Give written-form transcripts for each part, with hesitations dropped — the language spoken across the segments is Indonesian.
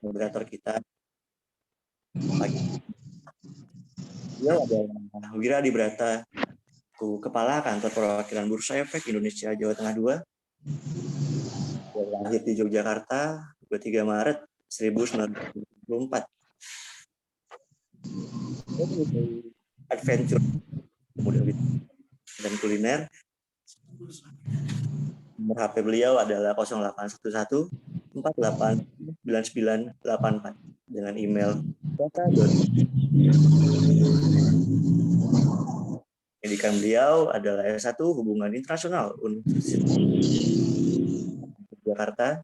moderator kita pagi. Beliau adalah Wira Adibrata, Kepala Kantor Perwakilan Bursa Efek Indonesia Jawa Tengah II. Dia lahir di Yogyakarta 23 Maret 1994. Adventure dan kuliner. Nomor HP beliau adalah 0811 489984 dengan email pendidikan beliau adalah S1 Hubungan Internasional Universitas Jakarta.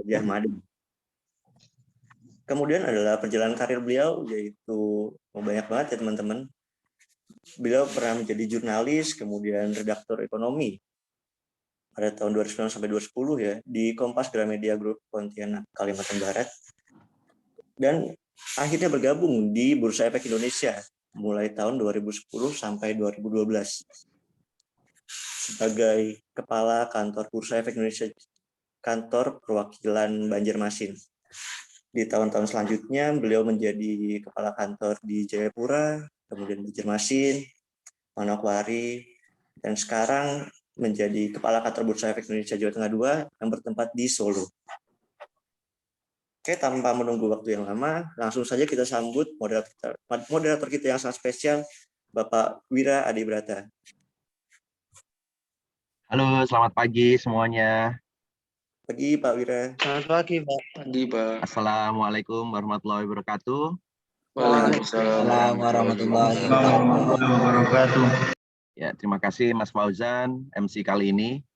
Gajah Mada. Kemudian adalah perjalanan karir beliau, yaitu banyak banget ya teman-teman. Beliau pernah menjadi jurnalis, kemudian redaktur ekonomi pada tahun 2009 sampai 2010 ya di Kompas Gramedia Group Pontianak, Kalimantan Barat. Dan akhirnya bergabung di Bursa Efek Indonesia mulai tahun 2010 sampai 2012 sebagai Kepala Kantor Bursa Efek Indonesia Kantor Perwakilan Banjarmasin. Di tahun-tahun selanjutnya beliau menjadi Kepala Kantor di Jayapura, kemudian Banjarmasin, Manokwari, dan sekarang menjadi Kepala Kantor Bursa Efek Indonesia Jawa Tengah II yang bertempat di Solo. Oke, tanpa menunggu waktu yang lama, langsung saja kita sambut moderator kita yang sangat spesial, Bapak Wira Adibrata. Halo, selamat pagi semuanya. Pagi, Pak Wira. Selamat pagi, Pak. Pagi, Pak. Assalamualaikum warahmatullahi wabarakatuh. Waalaikumsalam warahmatullahi wabarakatuh. Ya, terima kasih Mas Fauzan, MC kali ini.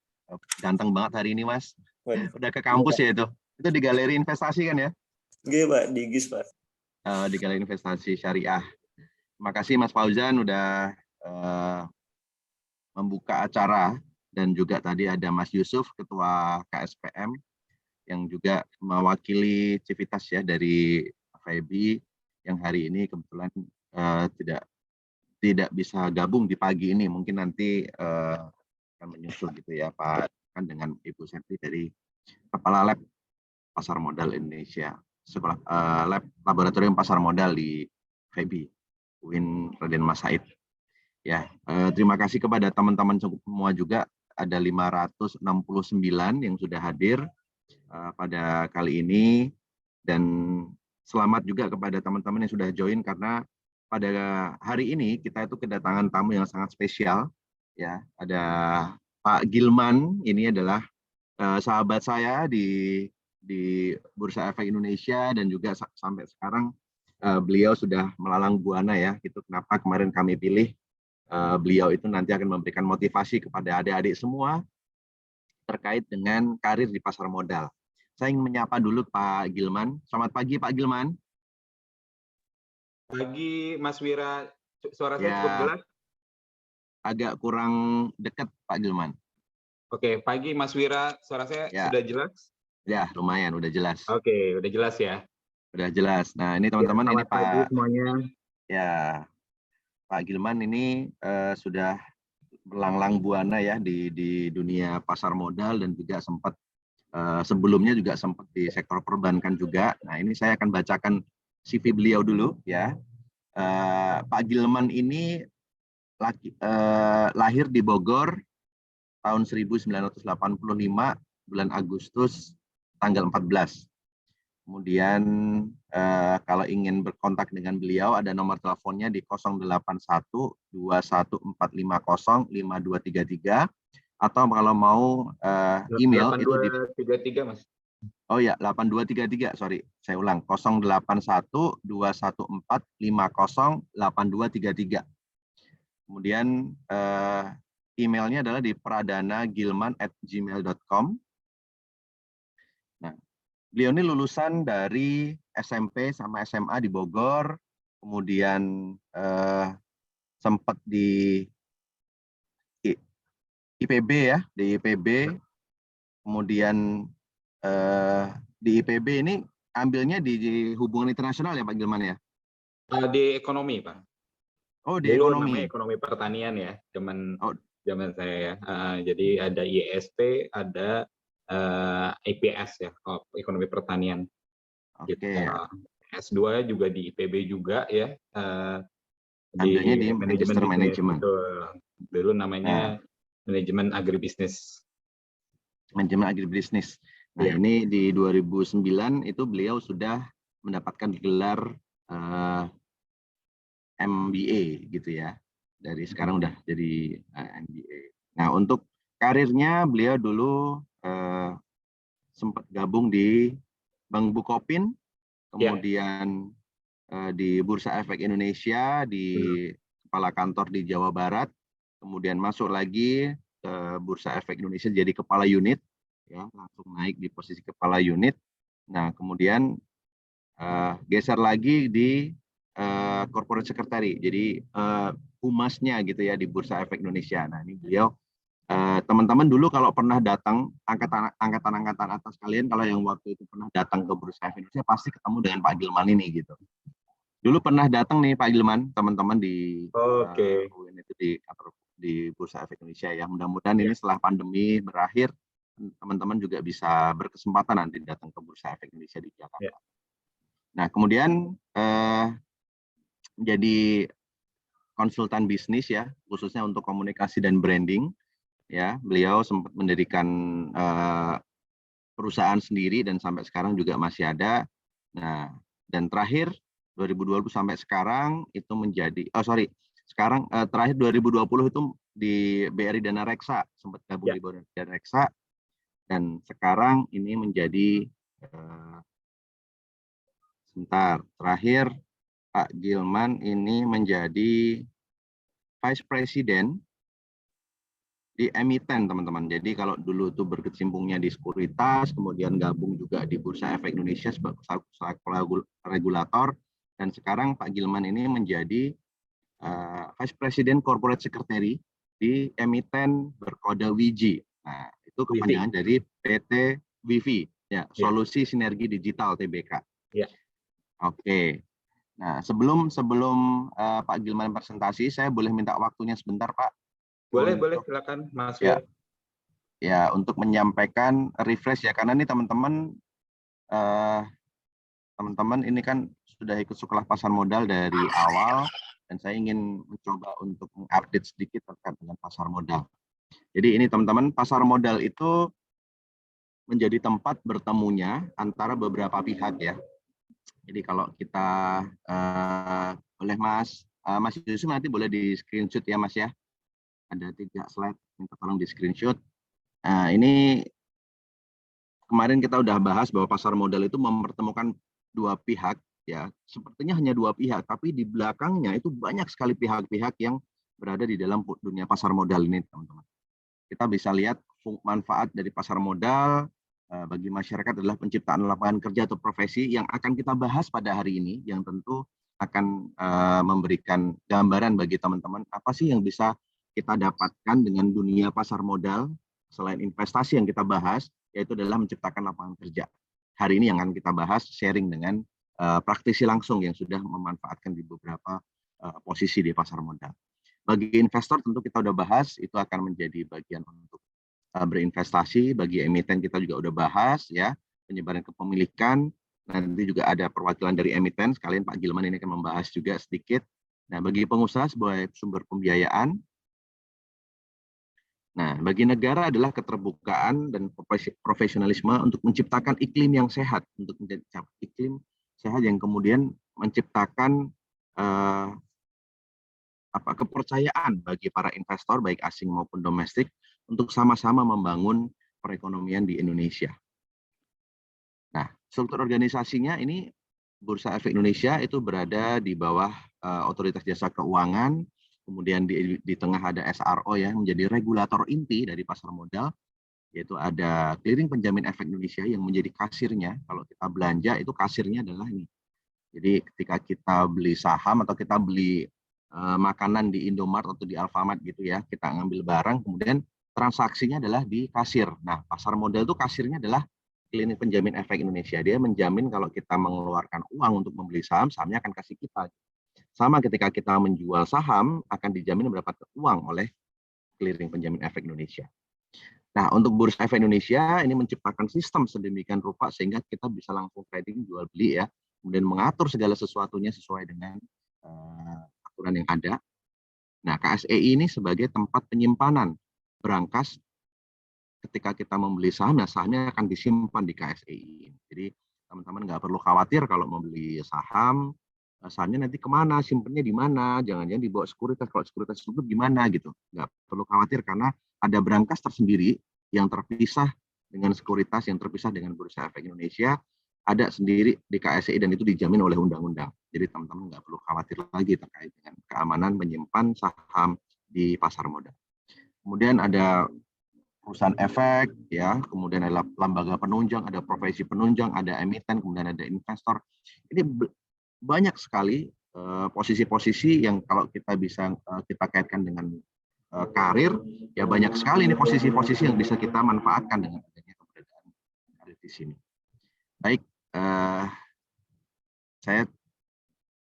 Ganteng banget hari ini, Mas. Udah ke kampus ya itu? Itu di Galeri Investasi kan ya? Oke, Pak, di GIS, Pak. Di Galeri Investasi Syariah. Terima kasih Mas Fauzan udah membuka acara, dan juga tadi ada Mas Yusuf, Ketua KSPM, yang juga mewakili Civitas ya dari FEB, yang hari ini kebetulan tidak bisa gabung di pagi ini. Mungkin nanti akan menyusul gitu ya Pak, kan dengan Ibu Septi dari Kepala Lab Pasar Modal Indonesia, Sekolah Lab Laboratorium Pasar Modal di FEB, UIN Raden Mas Said. Ya, terima kasih kepada teman-teman semua juga, ada 569 yang sudah hadir pada kali ini, dan selamat juga kepada teman-teman yang sudah join, karena pada hari ini kita itu kedatangan tamu yang sangat spesial. Ya, ada Pak Gilman, ini adalah sahabat saya di Bursa Efek Indonesia, dan juga sampai sekarang beliau sudah melalang buana ya. Itu kenapa kemarin kami pilih beliau itu nanti akan memberikan motivasi kepada adik-adik semua terkait dengan karir di pasar modal. Saya ingin menyapa dulu Pak Gilman. Selamat pagi Pak Gilman. Pagi Mas Wira, suara saya cukup jelas? Agak kurang dekat Pak Gilman. Oke, pagi Mas Wira, suara saya sudah jelas? Ya, lumayan, udah jelas. Oke, udah jelas ya. Udah jelas. Nah, ini teman-teman, ini Pak. Semuanya. Ya, Pak Gilman ini sudah melanglang buana ya di dunia pasar modal, dan juga sempat sebelumnya juga sempat di sektor perbankan juga. Nah, ini saya akan bacakan CV beliau dulu ya. Pak Gilman ini lahir di Bogor tahun 1985, bulan Agustus tanggal 14. Kemudian kalau ingin berkontak dengan beliau, ada nomor teleponnya di 081-21450-5233, atau kalau mau email 8233, itu di 8233 Mas. Oh ya, 8233, sorry, saya ulang, 081-21450-8233. Kemudian emailnya adalah di pradanagilman@gmail.com. Nah, beliau ini lulusan dari SMP sama SMA di Bogor, kemudian sempat di IPB ya, di IPB, kemudian di IPB ini ambilnya di hubungan internasional ya Pak Gilman ya? Di ekonomi Pak. Oh, di dulu ekonomi. namanya ekonomi pertanian ya, zaman saya ya. Jadi ada ISP, ada IPS ya, ekonomi pertanian. Oke. Gitu. S2 juga di IPB juga ya, Ambilnya di Magister Manajemen. Dulu namanya manajemen agribisnis. Manajemen agribisnis. Nah, Ya. ini di 2009 itu beliau sudah mendapatkan gelar MBA gitu ya. Dari sekarang udah jadi MBA. Nah, untuk karirnya beliau dulu sempat gabung di Bank Bukopin, kemudian di Bursa Efek Indonesia, di kepala kantor di Jawa Barat, kemudian masuk lagi ke Bursa Efek Indonesia jadi kepala unit, ya langsung naik di posisi kepala unit. Nah, kemudian geser lagi di corporate secretary, jadi humasnya gitu ya di Bursa Efek Indonesia. Nah, ini beliau teman-teman dulu kalau pernah datang angkatan atas kalian, kalau yang waktu itu pernah datang ke Bursa Efek Indonesia pasti ketemu dengan Pak Gilman ini gitu. Dulu pernah datang nih Pak Gilman, teman-teman di UIN itu di Bursa Efek Indonesia ya. Mudah-mudahan ini setelah pandemi berakhir, teman-teman juga bisa berkesempatan nanti datang ke Bursa Efek Indonesia di Jakarta. Nah, kemudian menjadi konsultan bisnis ya, khususnya untuk komunikasi dan branding. Ya, beliau sempat mendirikan perusahaan sendiri dan sampai sekarang juga masih ada. Nah, dan terakhir 2020 sampai sekarang itu menjadi sekarang terakhir 2020 itu di BRI Dana Reksa, sempat gabung di BRI Dana Reksa, dan sekarang ini menjadi terakhir Pak Gilman ini menjadi Vice President di emiten, teman-teman. Jadi kalau dulu tuh berkecimpungnya di sekuritas, kemudian gabung juga di Bursa Efek Indonesia sebagai regulator, dan sekarang Pak Gilman ini menjadi Vice President Corporate Secretary di emiten berkode WIJI. Nah, itu kepanjangan dari PT WIFI, ya, Solusi Sinergi Digital TBK. Ya. Oke. Nah, sebelum Pak Gilman presentasi, saya boleh minta waktunya sebentar, Pak? Boleh, silakan Mas ya, ya, untuk menyampaikan refresh ya, karena ini teman-teman ini kan sudah ikut sekolah pasar modal dari awal, dan saya ingin mencoba untuk mengupdate sedikit terkait dengan pasar modal. Jadi ini teman-teman, pasar modal itu menjadi tempat bertemunya antara beberapa pihak ya. Jadi kalau kita boleh Mas Yusuf nanti boleh di screenshot ya Mas ya. Ada 3 slide, minta tolong di screenshot. Nah, ini kemarin kita udah bahas bahwa pasar modal itu mempertemukan 2 pihak, ya. Sepertinya hanya 2 pihak, tapi di belakangnya itu banyak sekali pihak-pihak yang berada di dalam dunia pasar modal ini, teman-teman. Kita bisa lihat manfaat dari pasar modal bagi masyarakat adalah penciptaan lapangan kerja atau profesi yang akan kita bahas pada hari ini, yang tentu akan memberikan gambaran bagi teman-teman apa sih yang bisa kita dapatkan dengan dunia pasar modal selain investasi yang kita bahas, yaitu adalah menciptakan lapangan kerja. Hari ini yang akan kita bahas sharing dengan praktisi langsung yang sudah memanfaatkan di beberapa posisi di pasar modal. Bagi investor tentu kita udah bahas, itu akan menjadi bagian untuk berinvestasi. Bagi emiten kita juga udah bahas ya, penyebaran kepemilikan. Nanti juga ada perwakilan dari emiten, sekalian Pak Gilman ini akan membahas juga sedikit. Nah, bagi pengusaha sebagai sumber pembiayaan. Nah, bagi negara adalah keterbukaan dan profesionalisme untuk menciptakan iklim yang sehat, untuk menjadi iklim sehat yang kemudian menciptakan kepercayaan bagi para investor baik asing maupun domestik untuk sama-sama membangun perekonomian di Indonesia. Nah, struktur organisasinya ini Bursa Efek Indonesia itu berada di bawah Otoritas Jasa Keuangan. Kemudian di tengah ada SRO ya, menjadi regulator inti dari pasar modal, yaitu ada Clearing Penjamin Efek Indonesia yang menjadi kasirnya. Kalau kita belanja itu kasirnya adalah ini. Jadi ketika kita beli saham atau kita beli makanan di Indomaret atau di Alfamart gitu ya, kita ngambil barang, kemudian transaksinya adalah di kasir. Nah, pasar modal itu kasirnya adalah Clearing Penjamin Efek Indonesia. Dia menjamin kalau kita mengeluarkan uang untuk membeli saham, sahamnya akan kasih kita. Sama ketika kita menjual saham, akan dijamin mendapatkan uang oleh Clearing Penjamin Efek Indonesia. Nah, untuk Bursa Efek Indonesia ini menciptakan sistem sedemikian rupa sehingga kita bisa langsung trading jual beli ya, kemudian mengatur segala sesuatunya sesuai dengan aturan yang ada. Nah, KSEI ini sebagai tempat penyimpanan berangkas ketika kita membeli saham, ya sahamnya akan disimpan di KSEI. Jadi teman-teman nggak perlu khawatir kalau membeli saham, sahamnya nanti kemana, simpennya di mana, jangan-jangan dibawa sekuritas, kalau sekuritas itu gimana gitu. Nggak perlu khawatir karena ada berangkas tersendiri yang terpisah dengan sekuritas, yang terpisah dengan Bursa Efek Indonesia, ada sendiri di KSEI dan itu dijamin oleh undang-undang. Jadi teman-teman nggak perlu khawatir lagi terkait dengan keamanan menyimpan saham di pasar modal. Kemudian ada perusahaan efek, ya, kemudian ada lembaga penunjang, ada profesi penunjang, ada emiten, kemudian ada investor. Ini banyak sekali posisi-posisi yang kalau kita bisa kita kaitkan dengan karir, ya banyak sekali ini posisi-posisi yang bisa kita manfaatkan dengan adanya keberadaan karir di sini. Baik, saya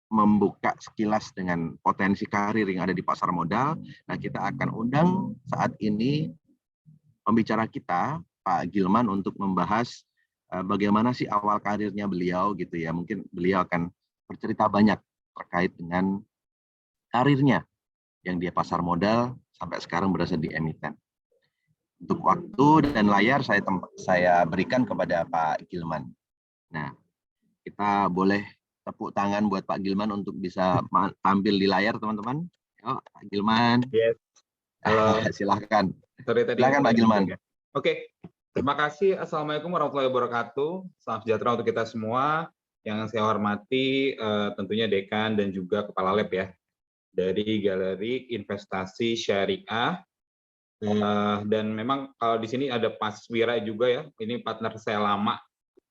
membuka sekilas dengan potensi karir yang ada di pasar modal. Nah, kita akan undang saat ini pembicara kita, Pak Gilman, untuk membahas bagaimana sih awal karirnya beliau gitu ya. Mungkin beliau akan bercerita banyak terkait dengan karirnya yang di pasar modal sampai sekarang berada di emiten. Untuk waktu dan layar saya berikan kepada Pak Gilman. Nah, kita boleh tepuk tangan buat Pak Gilman untuk bisa tampil di layar, teman-teman. Yuk, Pak Gilman. Yes. Halo. Silahkan. Silakan Pak Gilman. Oke, terima kasih. Assalamualaikum warahmatullahi wabarakatuh. Salam sejahtera untuk kita semua. Yang saya hormati tentunya Dekan dan juga Kepala Lab ya dari Galeri Investasi Syariah. Dan memang kalau di sini ada Mas Wira juga ya. Ini partner saya lama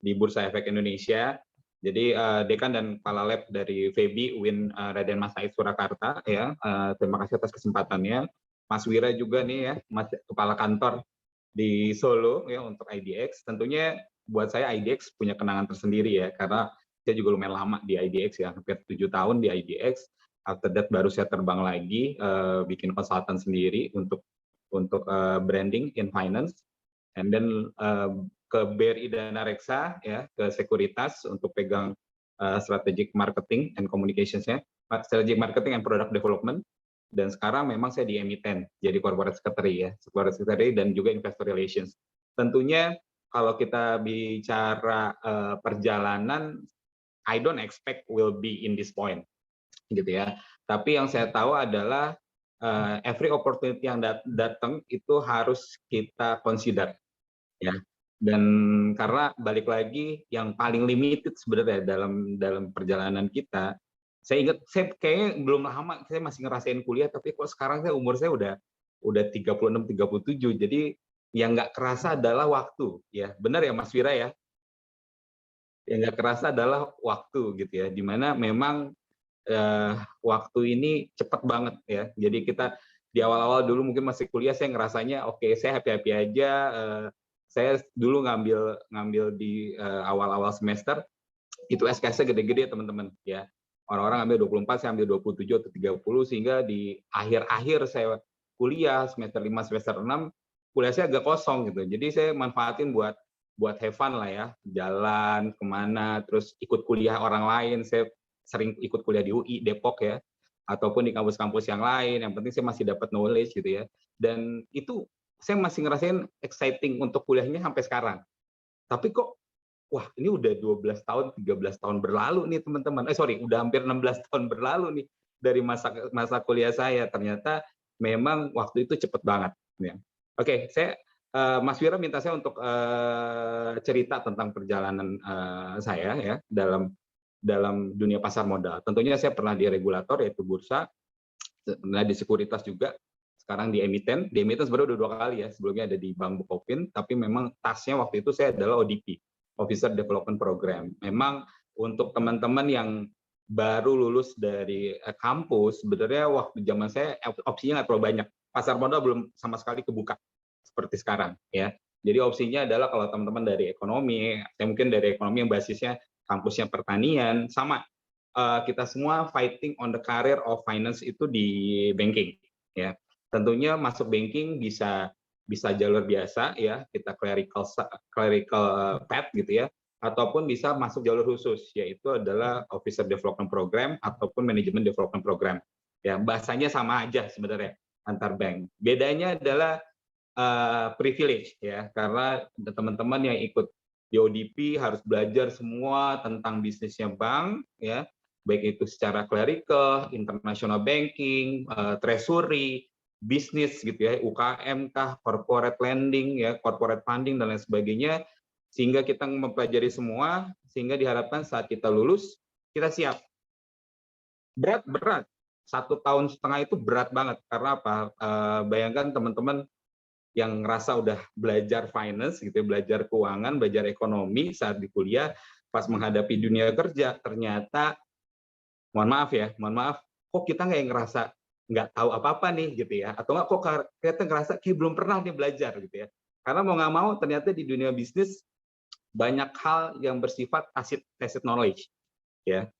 di Bursa Efek Indonesia. Jadi Dekan dan Kepala Lab dari FEBI UIN Raden Mas Said Surakarta ya. Terima kasih atas kesempatannya. Mas Wira juga nih ya, Mas Kepala Kantor di Solo ya untuk IDX. Tentunya buat saya IDX punya kenangan tersendiri ya, karena saya juga lumayan lama di IDX ya, hampir 7 tahun di IDX. After that baru saya terbang lagi, bikin konsultan sendiri untuk branding in finance, and then ke BRI Dana Reksa ya, ke Sekuritas untuk pegang strategic marketing and communications-nya, strategic marketing and product development. Dan sekarang memang saya di emiten, jadi corporate secretary ya, corporate secretary dan juga investor relations. Tentunya kalau kita bicara perjalanan, I don't expect will be in this point, gitu ya. Tapi yang saya tahu adalah every opportunity yang datang itu harus kita consider, ya. Dan karena balik lagi yang paling limited sebenarnya dalam perjalanan kita. Saya ingat, saya kayaknya belum lama, saya masih ngerasain kuliah, tapi kok sekarang umur saya udah 36, 37. Jadi yang nggak kerasa adalah waktu, ya benar ya Mas Wira ya. Yang nggak kerasa adalah waktu gitu ya, dimana memang waktu ini cepat banget ya. Jadi kita di awal-awal dulu mungkin masih kuliah, saya ngerasanya oke, saya happy-happy aja. Saya dulu ngambil di awal-awal semester itu SKS-nya gede-gede teman-teman ya. Orang-orang ambil 24, saya ambil 27 atau 30, sehingga di akhir-akhir saya kuliah semester 5, semester 6, kuliah saya agak kosong gitu. Jadi saya manfaatin buat have fun lah ya, jalan kemana, terus ikut kuliah orang lain. Saya sering ikut kuliah di UI Depok ya, ataupun di kampus-kampus yang lain. Yang penting saya masih dapat knowledge gitu ya. Dan itu saya masih ngerasain exciting untuk kuliahnya sampai sekarang. Tapi kok, wah ini udah 12 tahun, 13 tahun berlalu nih teman-teman. Udah hampir 16 tahun berlalu nih dari masa kuliah saya. Ternyata memang waktu itu cepet banget. Ya. Oke, Mas Wira minta saya untuk cerita tentang perjalanan saya ya dalam dunia pasar modal. Tentunya saya pernah di regulator yaitu bursa, pernah di sekuritas juga. Sekarang di emiten. Di emiten sebenarnya udah 2 kali ya. Sebelumnya ada di Bank Bukopin, tapi memang tasnya waktu itu saya adalah ODP, Officer Development Program. Memang untuk teman-teman yang baru lulus dari kampus, sebenarnya waktu zaman saya opsinya nggak terlalu banyak. Pasar modal belum sama sekali kebuka seperti sekarang ya. Jadi opsinya adalah kalau teman-teman dari ekonomi, saya mungkin dari ekonomi yang basisnya kampusnya pertanian, sama kita semua fighting on the career of finance itu di banking ya. Tentunya masuk banking bisa bisa jalur biasa ya, kita clerical path gitu ya, ataupun bisa masuk jalur khusus, yaitu adalah Officer Development Program ataupun Management Development Program. Ya, bahasanya sama aja sebenarnya antar bank. Bedanya adalah privilege ya, karena teman-teman yang ikut di ODP harus belajar semua tentang bisnisnya bank ya, baik itu secara clerical, international banking, treasury, bisnis gitu ya, UKM kah, corporate lending ya, corporate funding dan lain sebagainya, sehingga kita mempelajari semua, sehingga diharapkan saat kita lulus kita siap. Berat 1,5 tahun itu berat banget, karena apa? Bayangkan teman-teman yang ngerasa udah belajar finance gitu, belajar keuangan, belajar ekonomi saat di kuliah, pas menghadapi dunia kerja ternyata mohon maaf, kok kita nggak tahu apa-apa nih gitu ya, atau nggak kok kita ngerasa kayak belum pernah nih belajar gitu ya, karena mau nggak mau ternyata di dunia bisnis banyak hal yang bersifat tacit knowledge ya,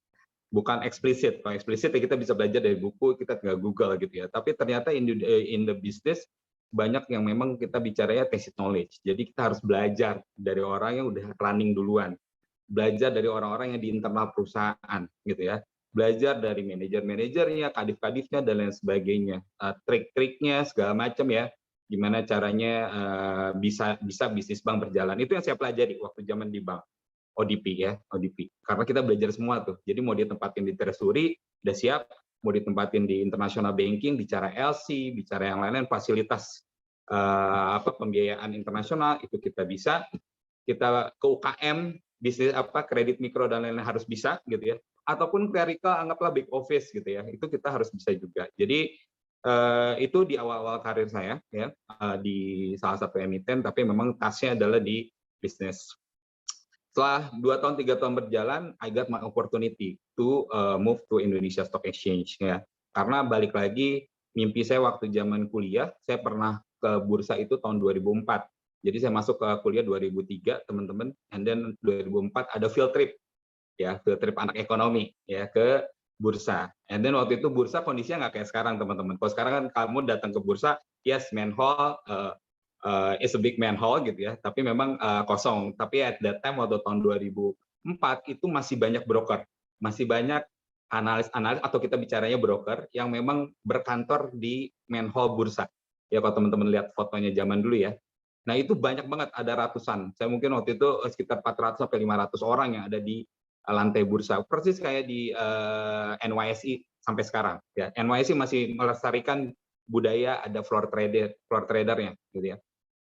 bukan eksplisit. Kalau eksplisit ya kita bisa belajar dari buku, kita tinggal Google gitu ya, tapi ternyata in the business banyak yang memang kita bicaranya tacit knowledge. Jadi kita harus belajar dari orang yang udah running duluan, belajar dari orang-orang yang di internal perusahaan gitu ya, belajar dari manajer-manajernya, kadif-kadifnya dan lain sebagainya, trik-triknya segala macam ya, gimana caranya bisa bisnis bank berjalan. Itu yang saya pelajari waktu zaman di bank ODP ya, ODP. Karena kita belajar semua tuh. Jadi mau ditempatin di treasury udah siap, mau ditempatin di international banking, bicara LC, bicara yang lain-lain, fasilitas pembiayaan internasional itu kita bisa. Kita ke UKM, bisnis kredit mikro dan lain-lain harus bisa gitu ya. Ataupun clerical, anggaplah back office gitu ya. Itu kita harus bisa juga. Jadi itu di awal-awal karir saya ya, di salah satu emiten, tapi memang tasnya adalah di bisnis. Setelah 2 tahun 3 tahun berjalan, I got my opportunity to move to Indonesia Stock Exchange ya. Karena balik lagi mimpi saya waktu zaman kuliah, saya pernah ke bursa itu tahun 2004. Jadi saya masuk ke kuliah 2003 teman-teman, and then 2004 ada field trip ya, field trip anak ekonomi ya ke bursa. And then waktu itu bursa kondisinya nggak kayak sekarang teman-teman. Kalau sekarang kan kamu datang ke bursa, yes main hall, is a big man hall gitu ya, tapi memang kosong. Tapi at that time waktu tahun 2004 itu masih banyak broker, masih banyak analis-analis atau kita bicaranya broker yang memang berkantor di main hall bursa. Ya kalau teman-teman lihat fotonya zaman dulu ya. Nah itu banyak banget, ada ratusan. Saya mungkin waktu itu sekitar 400 sampai 500 orang yang ada di lantai bursa. Persis kayak di NYSE sampai sekarang. Ya, NYSE masih melestarikan budaya ada floor tradernya gitu ya.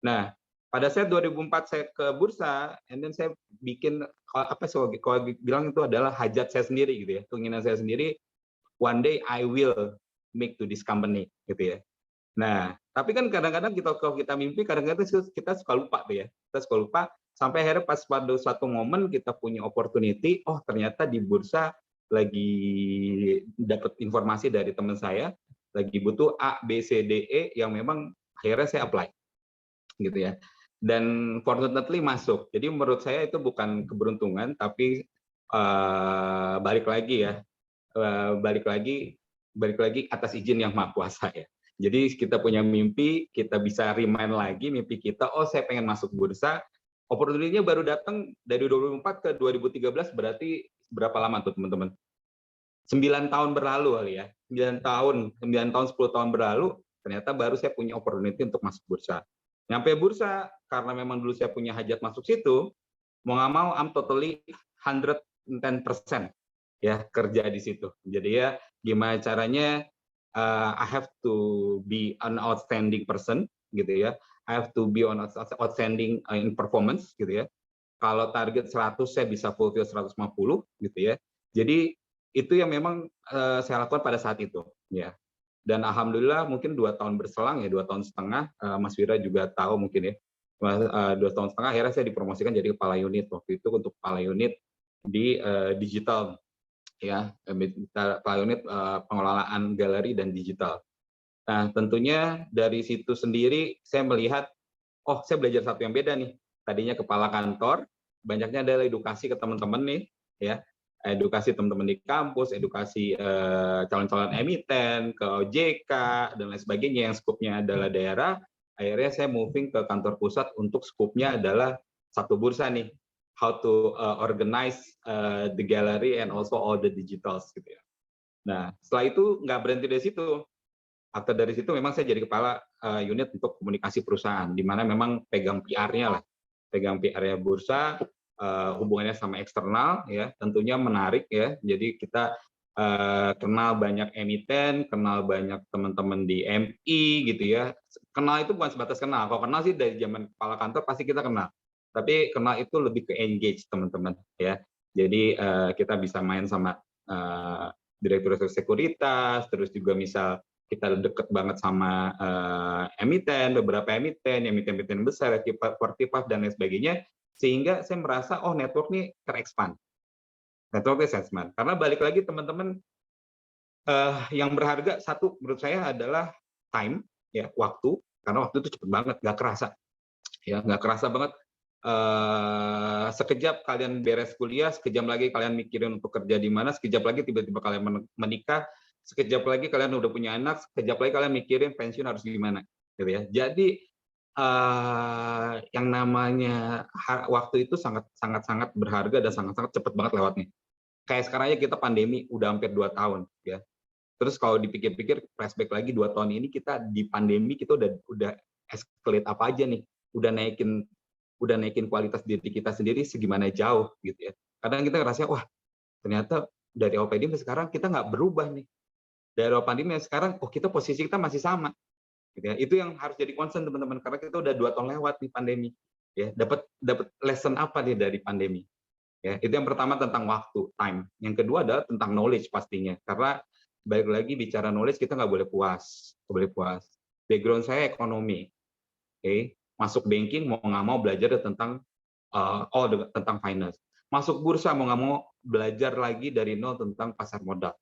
Nah, pada saat 2004 saya ke bursa, and then saya bikin kalau bilang itu adalah hajat saya sendiri gitu ya, keinginan saya sendiri. One day I will make to this company gitu ya. Nah, tapi kan kadang-kadang kalau kita mimpi, kadang-kadang kita suka lupa tuh ya, kita suka lupa sampai akhirnya pas pada suatu momen kita punya opportunity, oh ternyata di bursa lagi dapat informasi dari teman saya lagi butuh A, B, C, D, E yang memang akhirnya saya apply gitu ya, dan fortunately masuk. Jadi menurut saya itu bukan keberuntungan, tapi balik lagi atas izin yang maha kuasa ya. Jadi kita punya mimpi, kita bisa remind lagi mimpi kita, oh saya pengen masuk bursa, opportunity-nya baru datang dari 2004 ke 2013, berarti berapa lama tuh teman-teman? 9 tahun berlalu kali ya, 9 tahun, 10 tahun berlalu, ternyata baru saya punya opportunity untuk masuk bursa. Nyampe bursa, karena memang dulu saya punya hajat masuk situ, mau nggak mau, I'm totally 110% ya kerja di situ. Jadi ya gimana caranya, I have to be an outstanding person gitu ya, I have to be on outstanding in performance gitu ya. Kalau target 100 saya bisa fulfill 150 gitu ya. Jadi itu yang memang saya lakukan pada saat itu ya. Dan alhamdulillah mungkin 2 tahun berselang ya, 2 tahun setengah, Mas Wira juga tahu mungkin ya, 2 tahun setengah akhirnya saya dipromosikan jadi kepala unit waktu itu, untuk kepala unit di digital ya, kepala unit pengelolaan galeri dan digital. Nah tentunya dari situ sendiri saya melihat, oh saya belajar satu yang beda nih. Tadinya kepala kantor, banyaknya adalah edukasi ke teman-teman nih ya, edukasi teman-teman di kampus, edukasi calon-calon emiten, ke OJK, dan lain sebagainya yang skupnya adalah daerah. akhirnya saya moving ke kantor pusat untuk skupnya adalah satu bursa nih, how to organize the gallery and also all the digitals gitu ya. Nah, setelah itu nggak berhenti dari situ. After dari situ memang saya jadi kepala unit untuk komunikasi perusahaan, di mana memang pegang PR-nya lah, pegang PR-nya bursa, hubungannya sama eksternal ya, tentunya menarik ya. Jadi kita kenal banyak emiten, kenal banyak teman-teman di MI gitu ya. Kenal itu bukan sebatas kenal. Kalau kenal sih dari zaman kepala kantor pasti kita kenal. Tapi kenal itu lebih ke engage teman-teman ya. Jadi kita bisa main sama direktur sekuritas, terus juga misal kita deket banget sama emiten, beberapa emiten besar, Fortify dan lain sebagainya, sehingga saya merasa oh network ini terexpand. Network assessment. Karena balik lagi teman-teman, yang berharga satu menurut saya adalah time, ya waktu, karena waktu itu cepet banget, nggak kerasa, ya nggak kerasa banget. Sekejap kalian beres kuliah, sekejap lagi kalian mikirin untuk kerja di mana, sekejap lagi tiba-tiba kalian menikah, sekejap lagi kalian udah punya anak, sekejap lagi kalian mikirin pensiun harus gimana, gitu ya. Jadi yang namanya waktu itu sangat berharga dan sangat cepat banget lewatnya. Kayak sekarang aja kita pandemi udah hampir 2 tahun ya. Terus kalau dipikir-pikir flashback lagi 2 tahun ini kita di pandemi kita udah escalate apa aja nih. Udah naikin kualitas diri kita sendiri segimana jauh gitu ya. Kadang kita ngerasa wah, ternyata dari awal pandemi sekarang kita nggak berubah nih. Dari awal pandemi sekarang kita posisi kita masih sama. Gitu ya. Itu yang harus jadi concern teman-teman karena kita udah 2 tahun lewat di pandemi. Ya, dapat lesson apa nih dari pandemi? Ya, itu yang pertama tentang waktu, time. Yang kedua adalah tentang knowledge pastinya. Karena balik lagi bicara knowledge kita nggak boleh puas. Background saya ekonomi. Masuk banking mau nggak mau belajar tentang tentang finance. Masuk bursa mau nggak mau belajar lagi dari nol tentang pasar modal.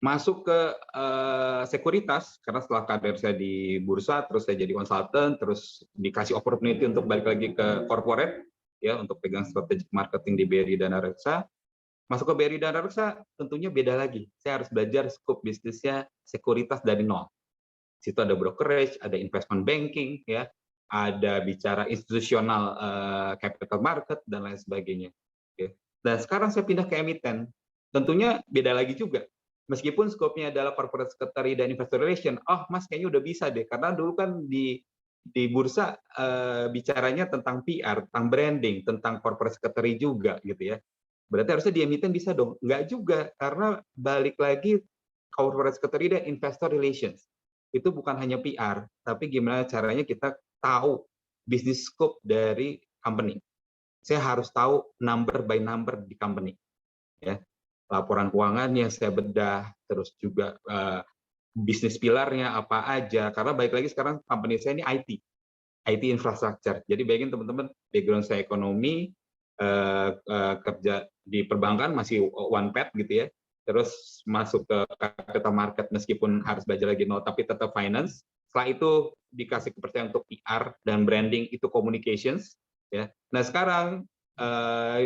Masuk ke sekuritas karena setelah karir saya di bursa, terus saya jadi konsultan, terus dikasih opportunity untuk balik lagi ke corporate. Ya, untuk pegang strategic marketing di BRI Dana Reksa. Masuk ke BRI Dana Reksa tentunya beda lagi. Saya harus belajar scope bisnisnya sekuritas dari nol. Situ ada brokerage, ada investment banking, ya, ada bicara institusional capital market dan lain sebagainya. Oke. Dan sekarang saya pindah ke emiten. Tentunya beda lagi juga. Meskipun skopnya adalah corporate secretary dan investor relation, Mas kayaknya udah bisa deh. Karena dulu kan di bursa bicaranya tentang PR, tentang branding, tentang corporate secretary juga gitu ya. Berarti harusnya di emiten bisa dong. Enggak juga, karena balik lagi corporate secretary dan investor relations. Itu bukan hanya PR, tapi gimana caranya kita tahu business scope dari company. Saya harus tahu number by number di company. Ya. Laporan keuangannya saya bedah, terus juga bisnis pilarnya apa aja, karena baik lagi sekarang company saya ini IT infrastructure. Jadi bayangin teman-teman, background saya ekonomi, kerja di perbankan masih one path gitu ya, terus masuk ke capital market meskipun harus belajar lagi tapi tetap finance. Setelah itu dikasih kepercayaan untuk PR dan branding, itu communications ya. Nah sekarang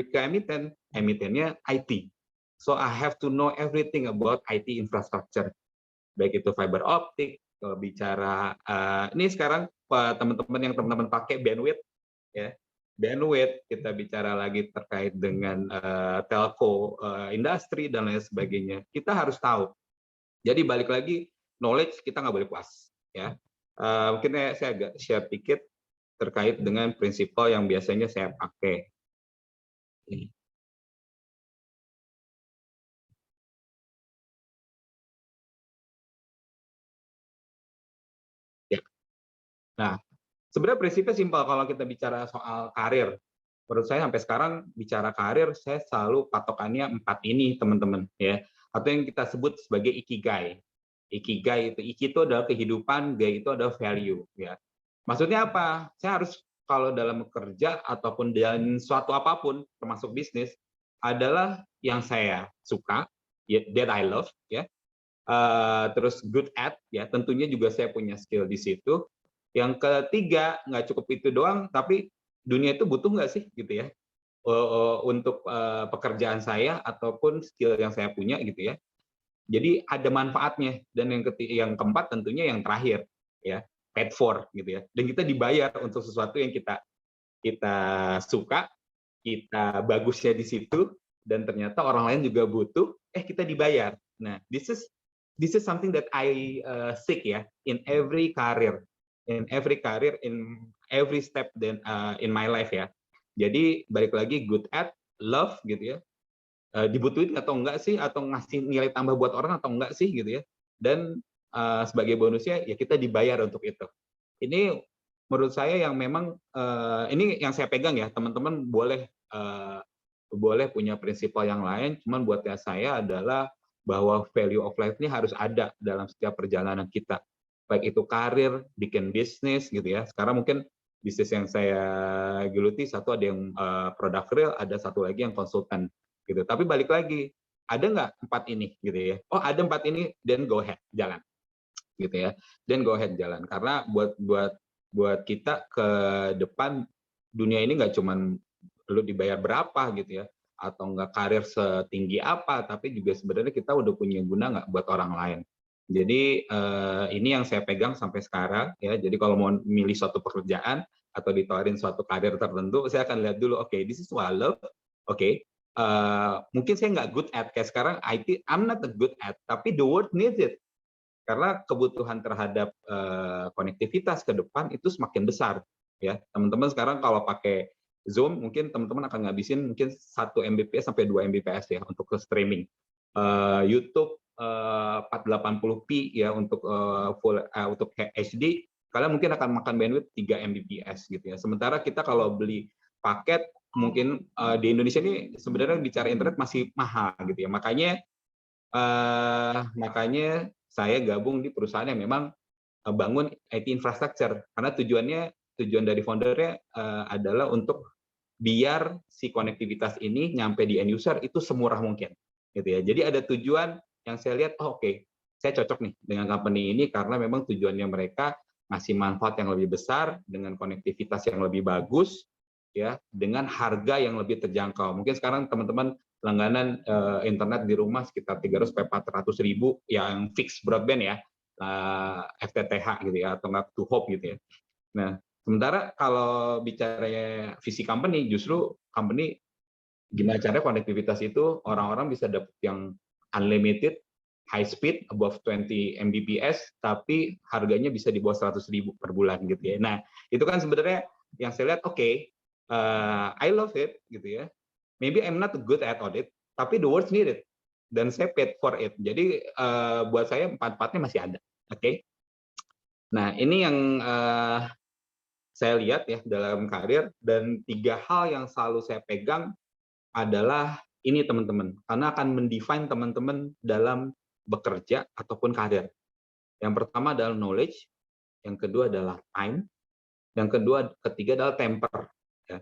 ke emitennya IT. So I have to know everything about IT infrastructure. Baik itu fiber optik, bicara ini sekarang teman-teman pakai bandwidth ya. Bandwidth, kita bicara lagi terkait dengan telco industri dan lain sebagainya. Kita harus tahu. Jadi balik lagi knowledge kita nggak boleh puas ya. Mungkin saya agak share dikit terkait dengan prinsipal yang biasanya saya pakai. Nah, sebenarnya prinsipnya simpel kalau kita bicara soal karir. Menurut saya sampai sekarang bicara karir, saya selalu patokannya 4 ini, teman-teman, ya. Atau yang kita sebut sebagai ikigai. Ikigai itu adalah kehidupan, gai itu adalah value, ya. Maksudnya apa? Saya harus kalau dalam bekerja ataupun dalam suatu apapun, termasuk bisnis, adalah yang saya suka, that I love, ya. Terus good at, ya. Tentunya juga saya punya skill di situ. Yang ketiga, nggak cukup itu doang, tapi dunia itu butuh nggak sih gitu ya untuk pekerjaan saya ataupun skill yang saya punya gitu ya. Jadi ada manfaatnya. Dan yang keempat tentunya yang terakhir ya, paid for gitu ya. Dan kita dibayar untuk sesuatu yang kita suka, kita bagusnya di situ, dan ternyata orang lain juga butuh, kita dibayar. Nah, this is something that I seek ya in every career, in every step in my life ya. Jadi balik lagi good at, love gitu ya. Dibutuhin atau enggak sih, atau ngasih nilai tambah buat orang atau enggak sih gitu ya. Dan sebagai bonusnya ya kita dibayar untuk itu. Ini menurut saya yang memang ini yang saya pegang ya, teman-teman boleh punya prinsipal yang lain, cuman buat saya adalah bahwa value of life ini harus ada dalam setiap perjalanan kita. Baik itu karir, bikin bisnis gitu ya. Sekarang mungkin bisnis yang saya geluti, satu ada yang produk real, ada satu lagi yang konsultan gitu. Tapi balik lagi, ada nggak 4 ini gitu ya? Oh, ada 4 ini, then go ahead, jalan gitu ya. Then go ahead, jalan. Karena buat kita ke depan, dunia ini nggak cuman lu dibayar berapa gitu ya, atau nggak karir setinggi apa, tapi juga sebenarnya kita udah punya guna nggak buat orang lain. Jadi ini yang saya pegang sampai sekarang ya. Jadi kalau mau milih suatu pekerjaan atau ditawarin suatu karir tertentu, saya akan lihat dulu, oke, this is what I love, oke. Mungkin saya nggak good at, kayak sekarang IT, I'm not a good at, tapi the world needs it. Karena kebutuhan terhadap konektivitas ke depan itu semakin besar ya. Teman-teman sekarang kalau pakai Zoom, mungkin teman-teman akan ngabisin mungkin 1 Mbps sampai 2 Mbps ya untuk ke streaming. YouTube 480p ya untuk untuk HD, kalian mungkin akan makan bandwidth 3 Mbps gitu ya. Sementara kita kalau beli paket mungkin di Indonesia ini sebenarnya bicara internet masih mahal gitu ya. Makanya saya gabung di perusahaan yang memang bangun IT infrastructure, karena tujuan dari foundernya adalah untuk biar si konektivitas ini nyampe di end user itu semurah mungkin gitu ya. Jadi ada tujuan yang saya lihat, oke, saya cocok nih dengan company ini karena memang tujuannya mereka ngasih manfaat yang lebih besar dengan konektivitas yang lebih bagus ya, dengan harga yang lebih terjangkau. Mungkin sekarang teman-teman langganan internet di rumah sekitar 300-400 ribu yang fix broadband ya, FTTH gitu ya, atau nggak to hop gitu ya. Nah, sementara kalau bicara visi company, justru company gimana caranya konektivitas itu orang-orang bisa dapat yang unlimited, high speed, above 20 Mbps, tapi harganya bisa di bawah 100 ribu per bulan gitu ya. Nah, itu kan sebenarnya yang saya lihat, oke, I love it gitu ya. Maybe I'm not good at it, tapi the world need it. Dan saya paid for it. Jadi buat saya 4-4-nya masih ada. Oke. Nah, ini yang saya lihat ya dalam karir, dan 3 hal yang selalu saya pegang adalah ini teman-teman, karena akan mendefine teman-teman dalam bekerja ataupun karir. Yang pertama adalah knowledge, yang kedua adalah time, yang ketiga adalah temper. Ya.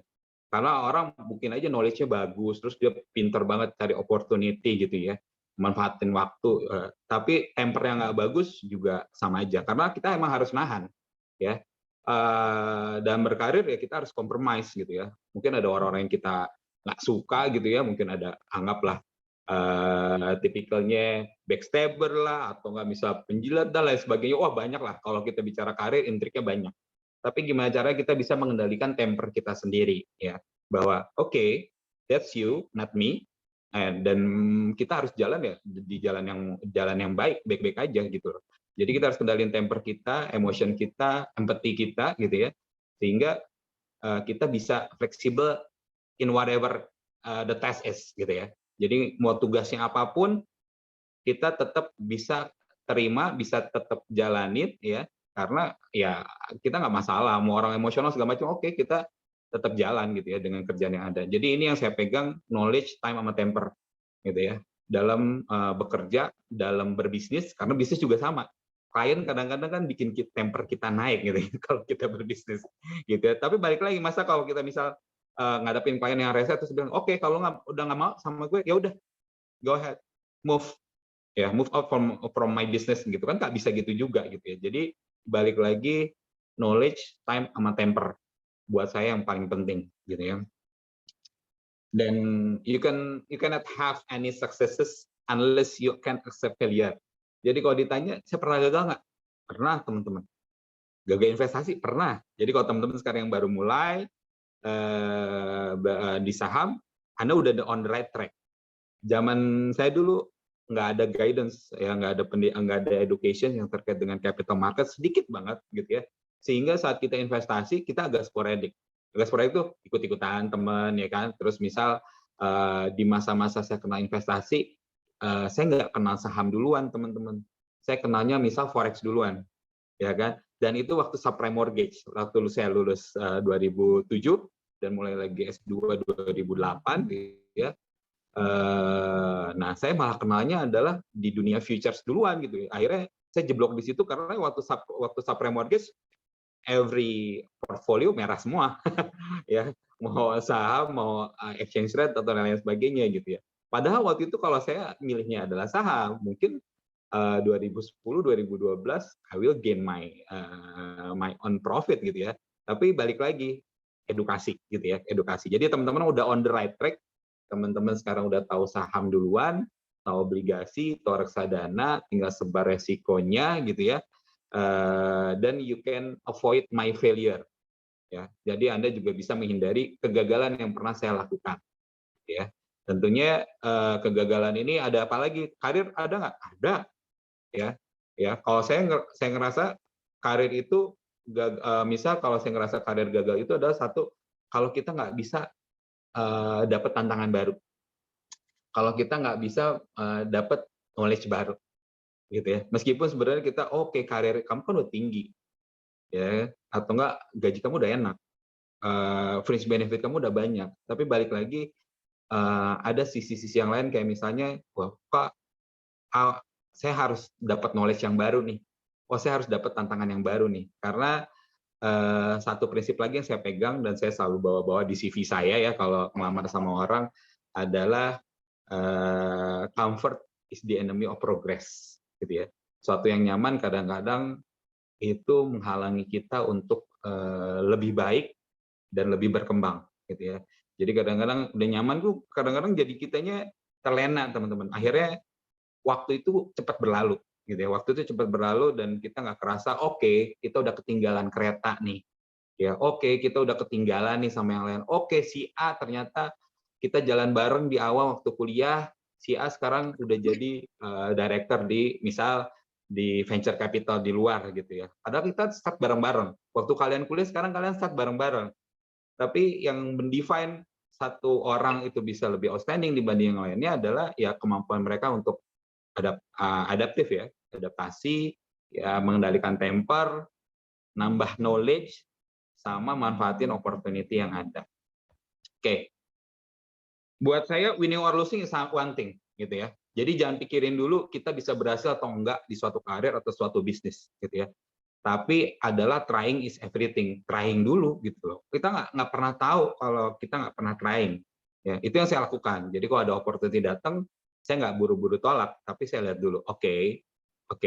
Karena orang mungkin aja knowledge-nya bagus, terus dia pinter banget cari opportunity gitu ya, manfaatin waktu, tapi temper yang nggak bagus juga sama aja, karena kita emang harus nahan ya. Dan berkarir ya kita harus compromise gitu ya. Mungkin ada orang-orang yang kita nggak suka gitu ya, mungkin ada, anggaplah tipikalnya backstabber lah, atau nggak bisa penjilat dan lain sebagainya. Wah, banyak lah kalau kita bicara karir, intriknya banyak. Tapi gimana cara kita bisa mengendalikan temper kita sendiri ya, bahwa oke, that's you, not me, dan kita harus jalan ya di jalan yang baik-baik aja gitu loh. Jadi kita harus kendaliin temper kita, emotion kita, empathy kita gitu ya, sehingga kita bisa fleksibel in whatever the task is gitu ya. Jadi mau tugasnya apapun, kita tetap bisa terima, bisa tetap jalanin ya, karena ya kita nggak masalah. Mau orang emosional segala macam, oke, kita tetap jalan gitu ya dengan kerjaan yang ada. Jadi ini yang saya pegang, knowledge, time, sama temper gitu ya. Dalam bekerja, dalam berbisnis, karena bisnis juga sama. Klien kadang-kadang kan bikin temper kita naik gitu ya, kalau kita berbisnis gitu ya. Tapi balik lagi, masa kalau kita misal ngadapin klien yang rese terus bilang, oke, kalau udah nggak mau sama gue, ya udah, go ahead, move out from my business gitu kan, nggak bisa gitu juga gitu ya. Jadi balik lagi, knowledge, time, sama temper buat saya yang paling penting gitu ya. Dan you cannot have any successes unless you can accept failure. Jadi kalau ditanya, saya pernah gagal nggak? Pernah, teman-teman. Gagal investasi pernah. Jadi kalau teman-teman sekarang yang baru mulai di saham, Anda udah on the right track. Zaman saya dulu nggak ada guidance, ya nggak ada education yang terkait dengan capital market, sedikit banget gitu ya. Sehingga saat kita investasi kita agak sporadik. Agak sporadik itu ikut-ikutan teman ya kan. Terus misal di masa-masa saya kenal investasi, saya nggak kenal saham duluan teman-teman. Saya kenalnya misal forex duluan, ya kan. Dan itu waktu subprime mortgage, waktu saya lulus 2007 dan mulai lagi S2 2008, ya. Nah, saya malah kenalnya adalah di dunia futures duluan gitu. Akhirnya saya jeblok di situ karena waktu subprime mortgage, every portfolio merah semua, ya, mau saham, mau exchange rate atau lain-lain sebagainya gitu ya. Padahal waktu itu kalau saya milihnya adalah saham, mungkin 2010-2012 I will gain my own profit gitu ya. Tapi balik lagi edukasi gitu ya, edukasi. Jadi teman-teman udah on the right track. Teman-teman sekarang udah tahu saham duluan, tahu obligasi, tahu reksadana, tinggal sebar resikonya gitu ya. Dan you can avoid my failure. Ya, jadi Anda juga bisa menghindari kegagalan yang pernah saya lakukan. Ya, tentunya kegagalan ini ada apa lagi? Karir ada nggak? Ada. Ya. Kalau saya ngerasa karir itu, misal kalau saya ngerasa karir gagal itu adalah satu, kalau kita nggak bisa dapat tantangan baru, kalau kita nggak bisa dapat knowledge baru, gitu ya. Meskipun sebenarnya kita oke, karir kamu kan udah tinggi, ya, atau enggak gaji kamu udah enak, fringe benefit kamu udah banyak, tapi balik lagi ada sisi-sisi yang lain kayak misalnya, wah kok saya harus dapat knowledge yang baru nih, saya harus dapat tantangan yang baru nih, karena satu prinsip lagi yang saya pegang dan saya selalu bawa-bawa di CV saya ya kalau melamar sama orang adalah comfort is the enemy of progress, gitu ya. Suatu yang nyaman kadang-kadang itu menghalangi kita untuk lebih baik dan lebih berkembang, gitu ya. Jadi kadang-kadang udah nyaman tuh kadang-kadang jadi kitanya terlena teman-teman. Akhirnya waktu itu cepat berlalu. Gitu ya, waktu itu cepat berlalu dan kita nggak kerasa kita udah ketinggalan kereta nih, ya kita udah ketinggalan nih sama yang lain, si A ternyata kita jalan bareng di awal waktu kuliah, si A sekarang udah jadi director di misal di venture capital di luar gitu ya, padahal kita start bareng-bareng, waktu kalian kuliah sekarang kalian start bareng-bareng, tapi yang mendefine satu orang itu bisa lebih outstanding dibanding yang lainnya adalah ya kemampuan mereka untuk adaptif ya, adaptasi, ya mengendalikan temper, nambah knowledge, sama manfaatin opportunity yang ada. Oke. Buat saya winning or losing is one thing, gitu ya. Jadi jangan pikirin dulu kita bisa berhasil atau enggak di suatu karir atau suatu bisnis, gitu ya. Tapi adalah trying is everything, trying dulu gitu loh. Kita nggak pernah tahu kalau kita nggak pernah trying. Ya, itu yang saya lakukan. Jadi kalau ada opportunity datang, saya nggak buru-buru tolak, tapi saya lihat dulu, oke,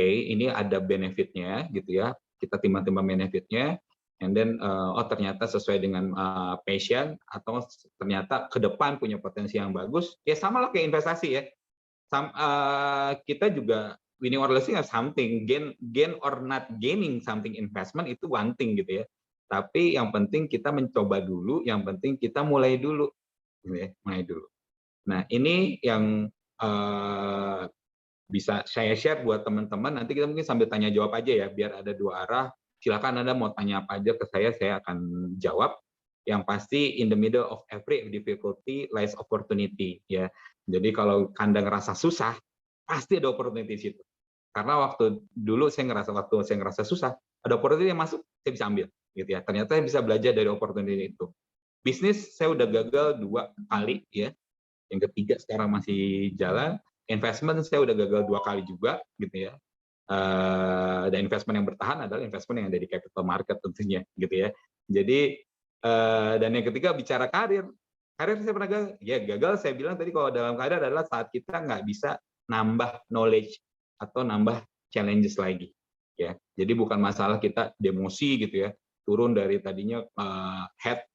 ini ada benefitnya gitu ya, kita timbang-timbang benefitnya, and then ternyata sesuai dengan passion, atau ternyata ke depan punya potensi yang bagus, ya sama lah kayak investasi ya, kita juga winning or losing something, gain or not gaining something investment itu one thing gitu ya, tapi yang penting kita mencoba dulu, yang penting kita mulai dulu, gitu ya, mulai dulu. Nah ini yang bisa saya share buat teman-teman. Nanti kita mungkin sambil tanya jawab aja ya, biar ada dua arah. Silakan Anda mau tanya apa aja ke saya akan jawab. Yang pasti in the middle of every difficulty lies opportunity ya. Jadi kalau Anda ngerasa susah, pasti ada opportunity di situ. Karena waktu saya ngerasa susah, ada opportunity yang masuk, saya bisa ambil gitu ya. Ternyata saya bisa belajar dari opportunity itu. Bisnis saya udah gagal 2 kali ya. Yang ketiga sekarang masih jalan. Investment saya udah gagal 2 kali juga gitu ya. Dan investment yang bertahan adalah investment yang ada di capital market tentunya gitu ya. Jadi dan yang ketiga bicara karir saya pernah gagal. Ya gagal saya bilang tadi kalau dalam karir adalah saat kita nggak bisa nambah knowledge atau nambah challenges lagi ya. Jadi bukan masalah kita demosi gitu ya, turun dari tadinya head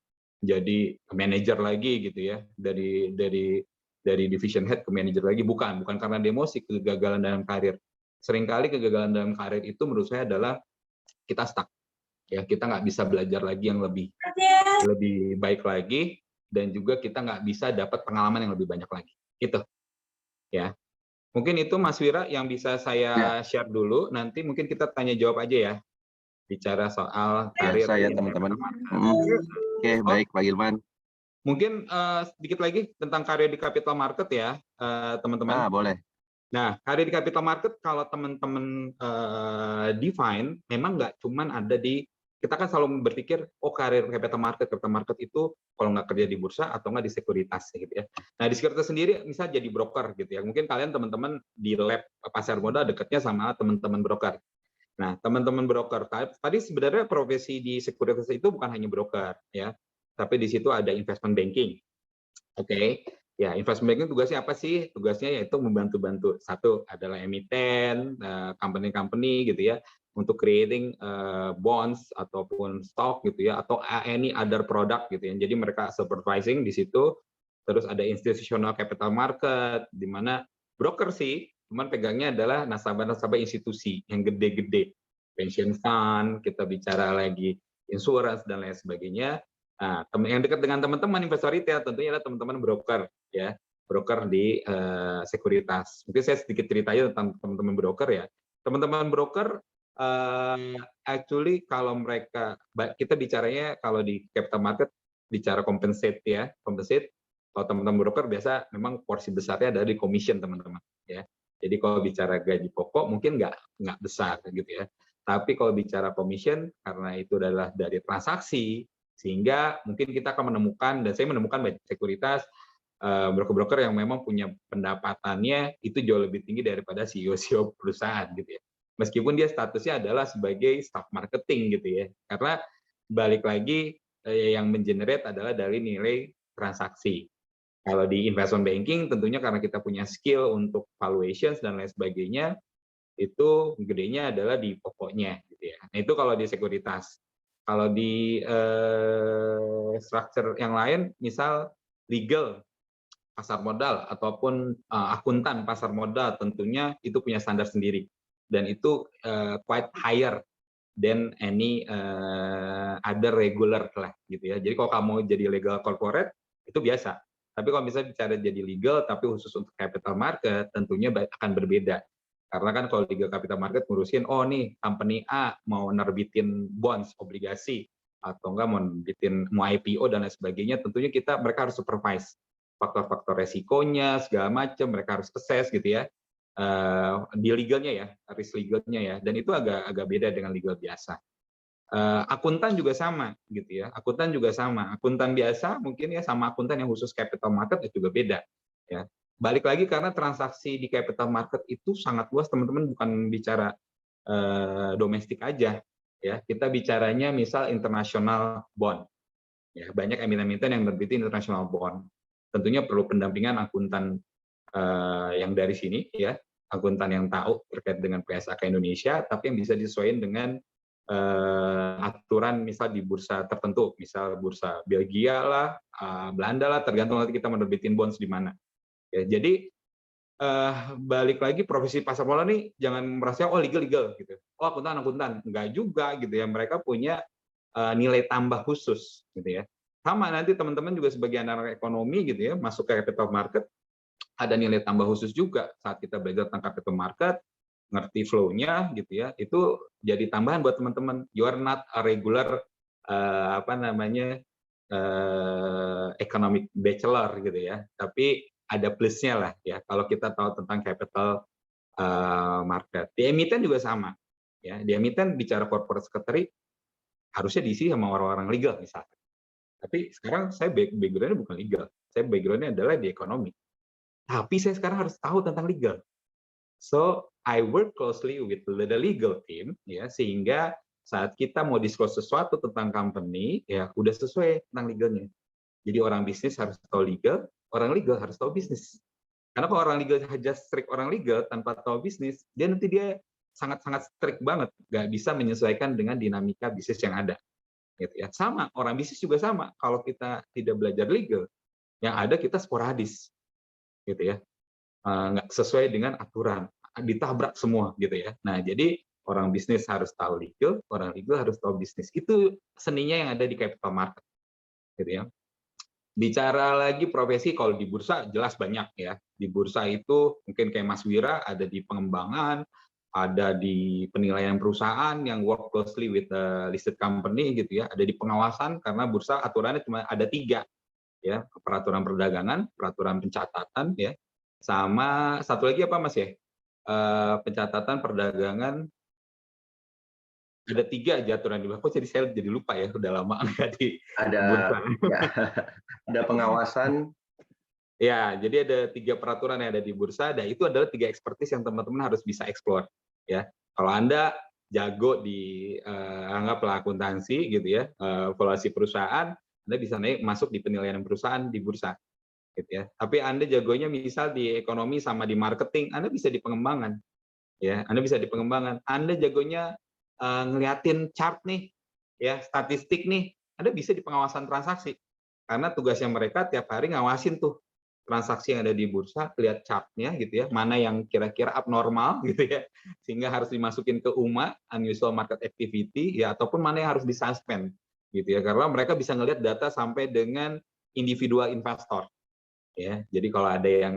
jadi manajer lagi gitu ya, dari division head ke manajer lagi, bukan karena demosi, kegagalan dalam karir. Seringkali kegagalan dalam karir itu menurut saya adalah kita stuck. Ya, kita nggak bisa belajar lagi yang lebih baik lagi, dan juga kita nggak bisa dapat pengalaman yang lebih banyak lagi. Gitu. Ya. Mungkin itu Mas Wira yang bisa saya share dulu. Nanti mungkin kita tanya jawab aja ya. Bicara soal karir Biasa ya di teman-teman. capital market. Oke, baik Pak Gilman. Mungkin sedikit lagi tentang karir di capital market ya, teman-teman. Boleh. Nah, karir di capital market kalau teman-teman define, memang nggak cuman ada di, kita kan selalu berpikir, oh karir capital market itu kalau nggak kerja di bursa atau nggak di sekuritas gitu ya. Nah, di sekuritas sendiri bisa jadi broker gitu ya. Mungkin kalian teman-teman di lab pasar modal dekatnya sama teman-teman broker. Nah, teman-teman broker tadi sebenarnya profesi di sekuritas itu bukan hanya broker ya, tapi di situ ada investment banking. Oke. Ya, investment banking tugasnya apa sih? Tugasnya yaitu membantu-bantu. Satu adalah emiten, company-company gitu ya, untuk creating bonds ataupun stock gitu ya, atau any other product gitu ya. Jadi mereka supervising di situ. Terus ada institutional capital market, di mana broker sih, cuman pegangnya adalah nasabah-nasabah institusi yang gede-gede. Pension fund, kita bicara lagi insurance dan lain sebagainya. Nah, yang dekat dengan teman-teman investor retail tentunya adalah teman-teman broker ya, broker di sekuritas. Mungkin saya sedikit cerita aja tentang teman-teman broker ya. Teman-teman broker actually kalau mereka, kita bicaranya kalau di capital market bicara compensate ya, compensate. Kalau teman-teman broker biasa memang porsi besarnya ada di commission teman-teman ya. Jadi kalau bicara gaji pokok mungkin nggak besar gitu ya. Tapi kalau bicara commission karena itu adalah dari transaksi, sehingga mungkin kita akan menemukan, dan saya menemukan banyak sekuritas broker-broker yang memang punya pendapatannya itu jauh lebih tinggi daripada CEO perusahaan gitu ya. Meskipun dia statusnya adalah sebagai staff marketing gitu ya. Karena balik lagi yang mengenerate adalah dari nilai transaksi. Kalau di investment banking tentunya karena kita punya skill untuk valuations dan lain sebagainya, itu gedenya adalah di pokoknya gitu ya. Nah, itu kalau di sekuritas. Kalau di structure yang lain, misal legal pasar modal ataupun akuntan pasar modal, tentunya itu punya standar sendiri dan itu quite higher than any other regular lah gitu ya. Jadi kalau kamu jadi legal corporate itu biasa. Tapi kalau misalnya bicara jadi legal tapi khusus untuk capital market, tentunya akan berbeda. Karena kan kalau legal capital market ngurusin, oh nih company A mau nerbitin bonds, obligasi, atau enggak mau IPO dan lain sebagainya, tentunya mereka harus supervise faktor-faktor resikonya, segala macam, mereka harus assess gitu ya, di legalnya ya, risk legalnya ya, dan itu agak beda dengan legal biasa. Akuntan juga sama gitu ya, akuntan juga sama, akuntan biasa mungkin ya sama akuntan yang khusus capital market itu juga beda ya. Balik lagi karena transaksi di capital market itu sangat luas teman-teman, bukan bicara domestik aja ya, kita bicaranya misal international bond ya, banyak emiten-emiten yang nerbitin international bond, tentunya perlu pendampingan akuntan yang dari sini ya, akuntan yang tahu terkait dengan PSAK Indonesia, tapi yang bisa disesuaikan dengan aturan misal di bursa tertentu, misal bursa Belgia lah, Belanda lah, tergantung nanti kita menerbitin bonds di mana. Ya, jadi balik lagi profesi pasar modal nih jangan merasa oh legal gitu, oh akuntan enggak juga gitu ya, mereka punya nilai tambah khusus gitu ya. Sama nanti teman-teman juga sebagai anak ekonomi gitu ya, masuk ke capital market ada nilai tambah khusus juga saat kita belajar tentang capital market, ngerti flow-nya gitu ya, itu jadi tambahan buat teman-teman. You are not a regular economic bachelor gitu ya, tapi ada plusnya lah ya kalau kita tahu tentang capital market. Di emiten juga sama ya, di emiten bicara corporate secretary harusnya diisi sama orang-orang legal misalnya. Tapi sekarang saya background-nya bukan legal, saya background-nya adalah di ekonomi. Tapi saya sekarang harus tahu tentang legal. So I work closely with the legal team ya, sehingga saat kita mau disclose sesuatu tentang company ya udah sesuai tentang legalnya. Jadi orang bisnis harus tahu legal, orang legal harus tahu bisnis. Karena kalau orang legal saja strict orang legal tanpa tahu bisnis, dia sangat-sangat strict banget, nggak bisa menyesuaikan dengan dinamika bisnis yang ada. Gitu ya. Sama, orang bisnis juga sama. Kalau kita tidak belajar legal, yang ada kita sporadis, gitu ya, nggak sesuai dengan aturan, ditabrak semua, gitu ya. Nah, jadi Orang bisnis harus tahu legal, orang legal harus tahu bisnis. Itu seninya yang ada di capital market, gitu ya. Bicara lagi profesi, kalau di bursa jelas banyak ya. Di bursa itu mungkin kayak Mas Wira ada di pengembangan, ada di penilaian perusahaan yang work closely with the listed company gitu ya. Ada di pengawasan karena bursa aturannya cuma ada 3 ya, peraturan perdagangan, peraturan pencatatan ya, sama satu lagi apa Mas ya? Pencatatan perdagangan. Ada 3 aja aturan di kok jadi saya jadi lupa ya, udah lama nggak di bursa. Ya, ada pengawasan. Ya, jadi ada 3 peraturan yang ada di bursa, dan itu adalah 3 expertise yang teman-teman harus bisa explore. Ya, kalau Anda jago di anggaplah akuntansi gitu ya, valuasi perusahaan, Anda bisa masuk di penilaian perusahaan di bursa, gitu ya. Tapi Anda jagonya misal di ekonomi sama di marketing, Anda bisa di pengembangan. Ya, Anda bisa di pengembangan. Anda jagonya ngeliatin chart nih, ya statistik nih, Anda bisa di pengawasan transaksi. Karena tugasnya mereka tiap hari ngawasin tuh transaksi yang ada di bursa, lihat chartnya gitu ya, mana yang kira-kira abnormal gitu ya, sehingga harus dimasukin ke UMA, unusual market activity, ya ataupun mana yang harus disuspend gitu ya, karena mereka bisa ngelihat data sampai dengan individual investor. Ya, jadi kalau ada yang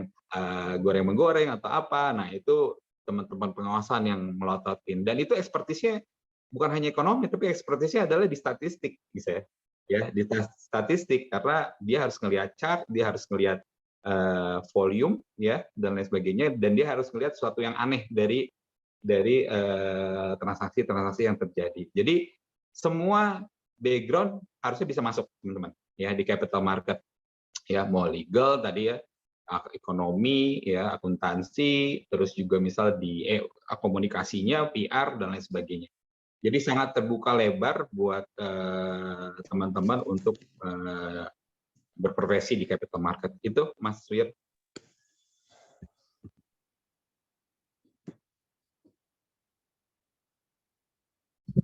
goreng-menggoreng atau apa, nah itu teman-teman pengawasan yang melototin, dan itu ekspertisnya bukan hanya ekonomi, tapi ekspertisnya adalah di statistik, bisa ya, di statistik, karena dia harus ngelihat chart, dia harus ngelihat volume, ya dan lain sebagainya, dan dia harus ngelihat sesuatu yang aneh dari transaksi-transaksi yang terjadi. Jadi semua background harusnya bisa masuk, teman-teman, ya di capital market, ya mau legal tadi ya, ekonomi, ya akuntansi, terus juga misal di komunikasinya, PR dan lain sebagainya. Jadi sangat terbuka lebar buat teman-teman untuk berprofesi di capital market. Itu Mas Wir.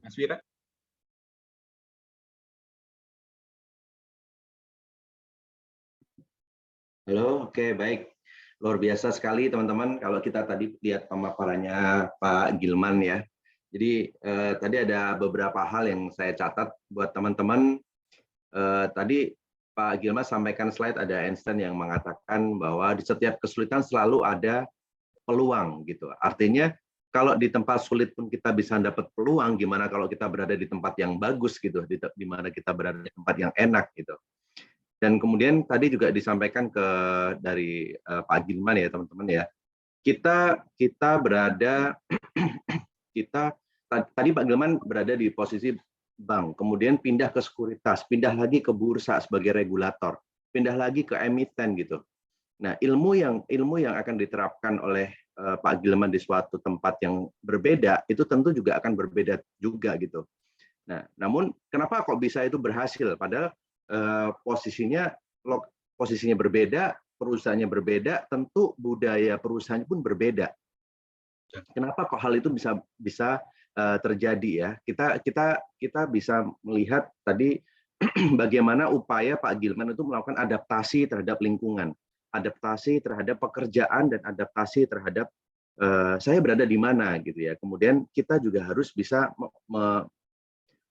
Mas Wira. Halo, oke, baik. Luar biasa sekali teman-teman kalau kita tadi lihat pemaparannya Pak Gilman ya. Jadi tadi ada beberapa hal yang saya catat buat teman-teman. Tadi Pak Gilman sampaikan slide, ada Einstein yang mengatakan bahwa di setiap kesulitan selalu ada peluang gitu. Artinya kalau di tempat sulit pun kita bisa dapat peluang, gimana kalau kita berada di tempat yang bagus gitu, di mana kita berada di tempat yang enak gitu. Dan kemudian tadi juga disampaikan dari Pak Gilman ya teman-teman ya, kita berada tadi Pak Gilman berada di posisi bank, kemudian pindah ke sekuritas, pindah lagi ke bursa sebagai regulator, pindah lagi ke emiten gitu. Nah, ilmu yang akan diterapkan oleh Pak Gilman di suatu tempat yang berbeda itu tentu juga akan berbeda juga gitu. Nah, namun kenapa kok bisa itu berhasil? Padahal posisinya berbeda, perusahaannya berbeda, tentu budaya perusahaannya pun berbeda. Kenapa kok hal itu bisa terjadi ya? Kita bisa melihat tadi bagaimana upaya Pak Gilman itu melakukan adaptasi terhadap lingkungan, adaptasi terhadap pekerjaan, dan adaptasi terhadap saya berada di mana gitu ya. Kemudian kita juga harus bisa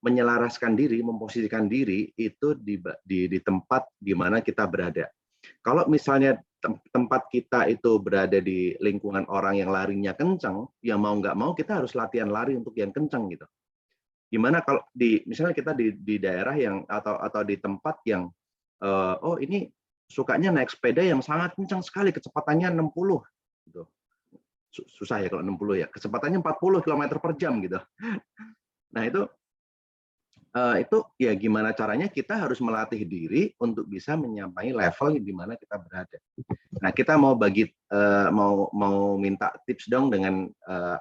menyelaraskan diri, memposisikan diri itu di tempat di mana kita berada. Kalau misalnya tempat kita itu berada di lingkungan orang yang larinya kencang, ya mau nggak mau kita harus latihan lari untuk yang kencang gitu. Gimana kalau misalnya kita di daerah yang atau di tempat yang oh ini sukanya naik sepeda yang sangat kencang sekali, kecepatannya 60 gitu. Susah ya kalau 60 ya, kecepatannya 40 km per jam gitu. Nah itu ya gimana caranya kita harus melatih diri untuk bisa menyamai level di mana kita berada. Nah, kita mau mau minta tips dong dengan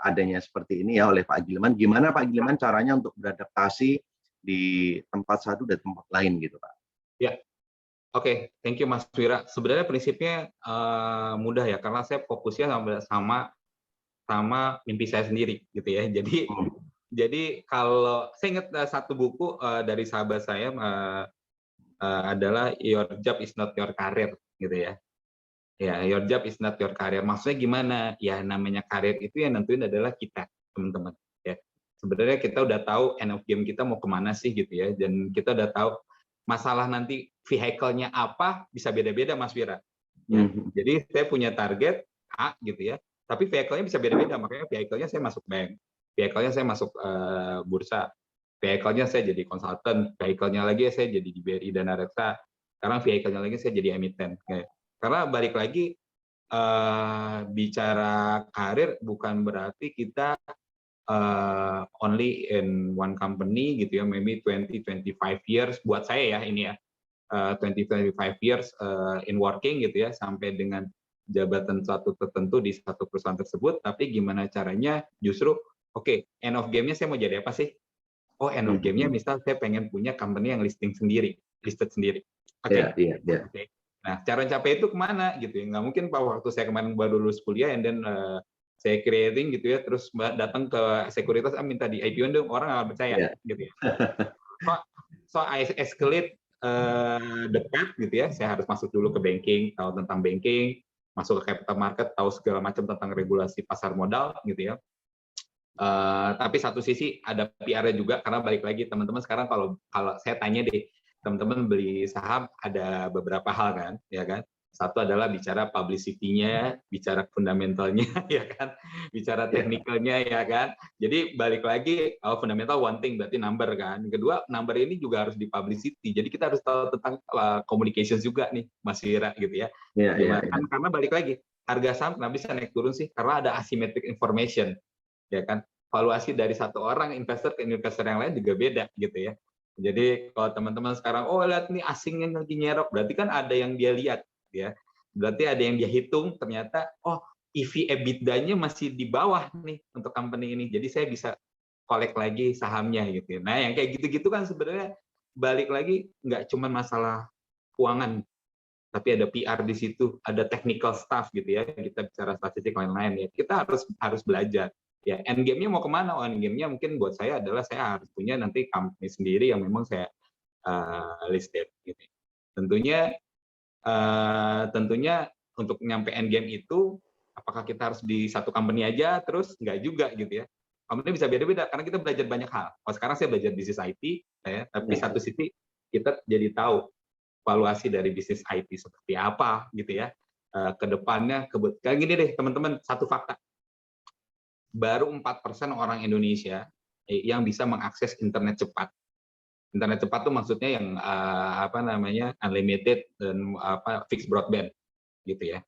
adanya seperti ini ya oleh Pak Gilman. Gimana Pak Gilman caranya untuk beradaptasi di tempat satu dan tempat lain gitu, Pak? Ya. Oke, thank you Mas Wira. Sebenarnya prinsipnya mudah ya, karena saya fokusnya sama mimpi saya sendiri gitu ya. Jadi kalau saya ingat satu buku dari sahabat saya adalah Your Job is Not Your Career gitu ya. Ya, Your Job is Not Your Career. Maksudnya gimana? Ya namanya karir itu yang nentuin adalah kita, teman-teman. Ya. sebenarnya kita udah tahu end of game kita mau kemana sih gitu ya, dan kita udah tahu masalah nanti vehicle-nya apa bisa beda-beda Mas Wira. Ya. Jadi saya punya target A gitu ya, tapi vehicle-nya bisa beda-beda, makanya vehicle-nya saya masuk bank, vehicle-nya saya masuk bursa, vehicle-nya saya jadi konsultan, vehicle-nya lagi saya jadi di BRI Dana Reksa, sekarang vehicle-nya lagi saya jadi emiten. Karena balik lagi bicara karir bukan berarti kita only in one company gitu ya, maybe 20-25 years buat saya ya ini ya, 20-25 years in working gitu ya, sampai dengan jabatan satu tertentu di satu perusahaan tersebut, tapi gimana caranya justru end of game-nya saya mau jadi apa sih? Oh, end of game-nya misal saya pengen punya company yang listed sendiri. Nah, cara capai itu kemana gitu ya? Nggak mungkin Pak waktu saya kemarin baru lulus kuliah, and then saya creating gitu ya, terus datang ke sekuritas minta di IPO dong, orang nggak percaya gitu ya. So I escalate the path gitu ya, saya harus masuk dulu ke banking, tahu tentang banking, masuk ke capital market, tahu segala macam tentang regulasi pasar modal gitu ya. Tapi satu sisi ada PR-nya juga, karena balik lagi teman-teman sekarang kalau saya tanya deh, teman-teman beli saham ada beberapa hal kan, ya kan? Satu adalah bicara publicity-nya, bicara fundamentalnya, ya kan? Bicara technical-nya, ya kan? Jadi balik lagi, fundamental one thing berarti number kan. Kedua, number ini juga harus di publicity. Jadi kita harus tahu tentang communication juga nih, Mas Wira gitu ya. Karena balik lagi, harga saham kenapa bisa naik turun sih? Karena ada asymmetric information, ya kan? Valuasi dari satu orang investor ke investor yang lain juga beda gitu ya. Jadi kalau teman-teman sekarang, lihat nih asingnya lagi nyerok, berarti kan ada yang dia lihat, ya. Berarti ada yang dia hitung, ternyata, EV EBITDA-nya masih di bawah nih untuk company ini. Jadi saya bisa collect lagi sahamnya gitu. Nah, yang kayak gitu-gitu kan sebenarnya balik lagi nggak cuma masalah keuangan, tapi ada PR di situ, ada technical staff gitu ya. Kita bicara statistik lain-lain ya. Kita harus belajar. Ya, end game-nya mau kemana? End game-nya mungkin buat saya adalah saya harus punya nanti company sendiri yang memang saya listed. Gitu. Tentunya untuk nyampe end game itu, apakah kita harus di satu company aja? Terus nggak juga gitu ya. Company bisa beda-beda karena kita belajar banyak hal. Sekarang saya belajar bisnis IT, ya, tapi satu sisi kita jadi tahu valuasi dari bisnis IT seperti apa gitu ya. Kedepannya, kayak gini deh teman-teman, satu fakta. Baru 4% orang Indonesia yang bisa mengakses internet cepat. Internet cepat itu maksudnya yang unlimited dan fixed broadband gitu ya.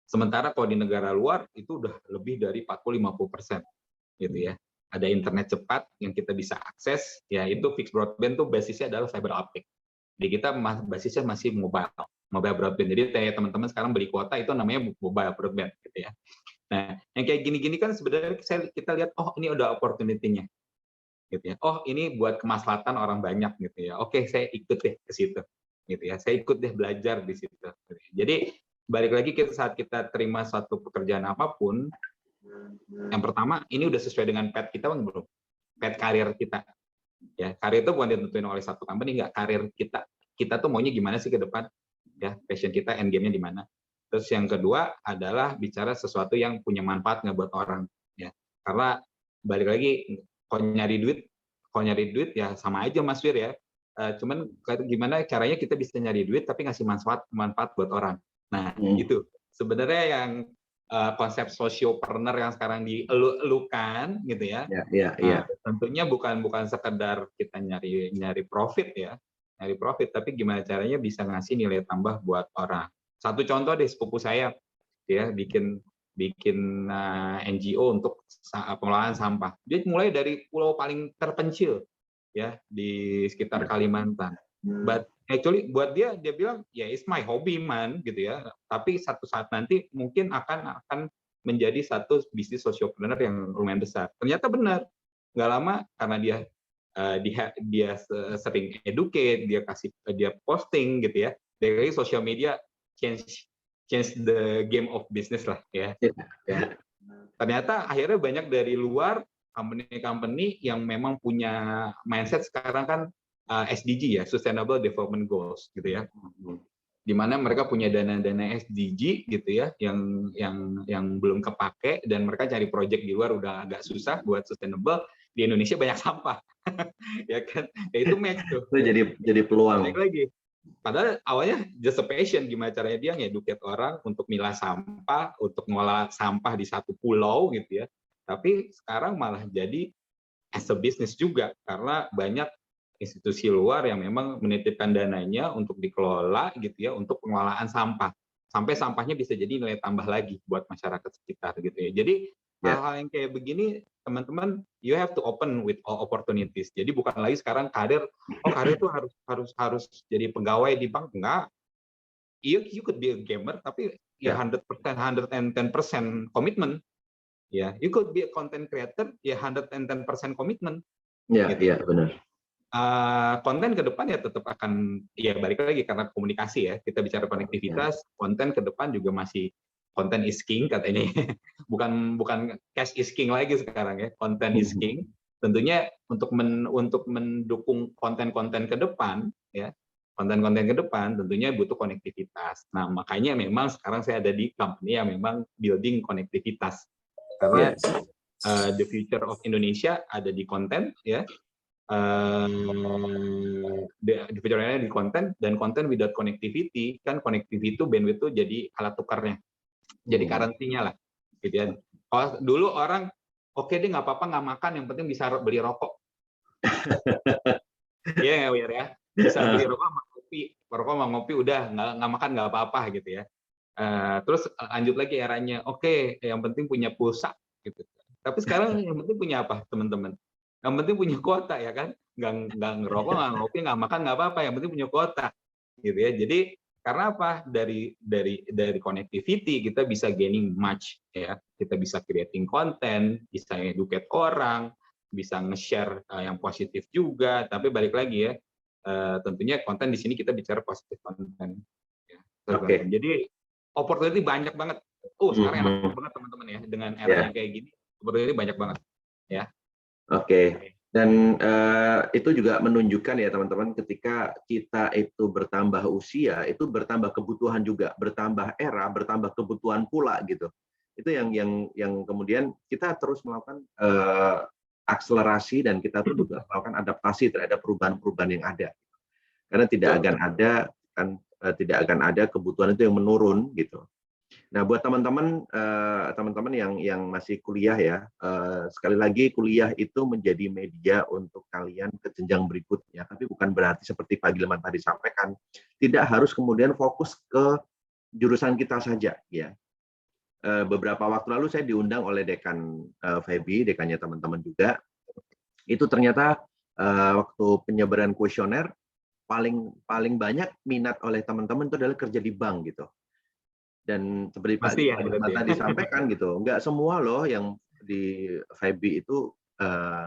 Sementara kalau di negara luar itu udah lebih dari 40-50% gitu ya. Ada internet cepat yang kita bisa akses, ya itu fixed broadband tuh basisnya adalah fiber optic. Di kita basisnya masih mobile broadband. Jadi kayak teman-teman sekarang beli kuota itu namanya mobile broadband gitu ya. Nah, yang kayak gini-gini kan sebenarnya kita lihat, ini ada opportunity-nya, gitu ya. Ini buat kemaslahatan orang banyak, gitu ya. Oke, saya ikut deh ke situ, gitu ya. Saya ikut deh belajar di situ. Jadi balik lagi saat kita terima suatu pekerjaan apapun, yang pertama ini udah sesuai dengan path kita belum? Path karir kita. Ya, karir itu bukan ditentuin oleh satu company, nggak, karir kita. Kita tuh maunya gimana sih ke depan? Ya, passion kita, end game-nya di mana? Terus yang kedua adalah bicara sesuatu yang punya manfaat nggak buat orang, ya. Karena balik lagi, kalau nyari duit ya sama aja Mas Wir ya. Cuman gimana caranya kita bisa nyari duit tapi ngasih manfaat buat orang. Nah, itu sebenarnya yang konsep sociopreneur yang sekarang dielu-elukan gitu ya. Tentunya bukan sekedar kita nyari profit ya, tapi gimana caranya bisa ngasih nilai tambah buat orang. Satu contoh deh, sepupu saya ya bikin NGO untuk pengelolaan sampah. Dia mulai dari pulau paling terpencil ya di sekitar Kalimantan. But actually buat dia bilang ya it's my hobby man gitu ya. Tapi satu saat nanti mungkin akan menjadi satu bisnis sociopreneur yang lumayan besar. Ternyata benar. Nggak lama karena dia sering educate, dia posting gitu ya. Dari sosial media change the game of business lah ya. Ternyata akhirnya banyak dari luar company yang memang punya mindset sekarang kan SDG ya, Sustainable Development Goals gitu ya. Di mana mereka punya dana-dana SDG gitu ya yang belum kepake dan mereka cari project di luar udah agak susah buat sustainable, di Indonesia banyak sampah. Ya kan? Ya itu match tuh. Itu jadi peluang. Balik lagi. Padahal awalnya just a passion, gimana caranya dia ngeduket orang untuk milah sampah, untuk ngolah sampah di satu pulau gitu ya. Tapi sekarang malah jadi as a business juga, karena banyak institusi luar yang memang menitipkan dananya untuk dikelola gitu ya, untuk pengelolaan sampah. Sampai sampahnya bisa jadi nilai tambah lagi buat masyarakat sekitar gitu ya. Jadi hal-hal yang kayak begini, teman-teman, you have to open with all opportunities. Jadi bukan lagi sekarang karir tuh harus jadi pegawai di bank, enggak. You could be a gamer, tapi ya 100%, 110% komitmen. Ya, you could be a content creator, ya 110% komitmen. Iya, gitu. iya benar. Konten ke depan ya tetap akan, ya balik lagi karena komunikasi ya, kita bicara konektivitas, konten ke depan juga masih konten is king katanya. bukan cash is king lagi sekarang ya, konten is king. Tentunya untuk mendukung konten-konten ke depan ya, konten-konten ke depan tentunya butuh konektivitas. Nah, makanya memang sekarang saya ada di company yang memang building konektivitas. Karena the future of Indonesia ada di konten ya. Di future-nya di konten, dan konten without connectivity, kan connectivity itu bandwidth itu jadi alat tukarnya. Jadi currency-nya lah. Gitu ya. Kalau dulu orang oke deh nggak apa-apa nggak makan, yang penting bisa beli rokok. Iya nggak ya? Bisa beli rokok sama ngopi udah nggak makan nggak apa-apa gitu ya. Terus lanjut lagi eranya, oke, yang penting punya pulsa gitu. Tapi sekarang yang penting punya apa, teman-teman? Yang penting punya kuota ya kan? Nggak ngerokok, nggak ngopi, nggak makan nggak apa-apa, yang penting punya kuota gitu ya. Jadi karena apa? Dari connectivity kita bisa gaining much ya. Kita bisa creating content, bisa educate orang, bisa nge-share yang positif juga. Tapi balik lagi ya, tentunya konten di sini kita bicara positif konten. Ya. Oke. Jadi opportunity banyak banget. Sekarang enak banget teman-teman ya, dengan era yang kayak gini, opportunity banyak banget ya. Oke. Dan itu juga menunjukkan ya teman-teman, ketika kita itu bertambah usia, itu bertambah kebutuhan juga, bertambah era, bertambah kebutuhan pula gitu. Itu yang kemudian kita terus melakukan akselerasi, dan kita tuh juga melakukan adaptasi terhadap perubahan-perubahan yang ada. Karena tidak akan ada kebutuhan itu yang menurun gitu. Nah, buat teman-teman yang masih kuliah ya, sekali lagi kuliah itu menjadi media untuk kalian ke jenjang berikutnya. Tapi bukan berarti seperti Pak Gilman tadi sampaikan, tidak harus kemudian fokus ke jurusan kita saja ya. Beberapa waktu lalu saya diundang oleh dekan Feby, dekannya teman-teman juga. Itu ternyata waktu penyebaran kuesioner paling banyak minat oleh teman-teman itu adalah kerja di bank gitu. Dan seperti Pak Gilman tadi sampaikan gitu, nggak semua loh yang di Feby itu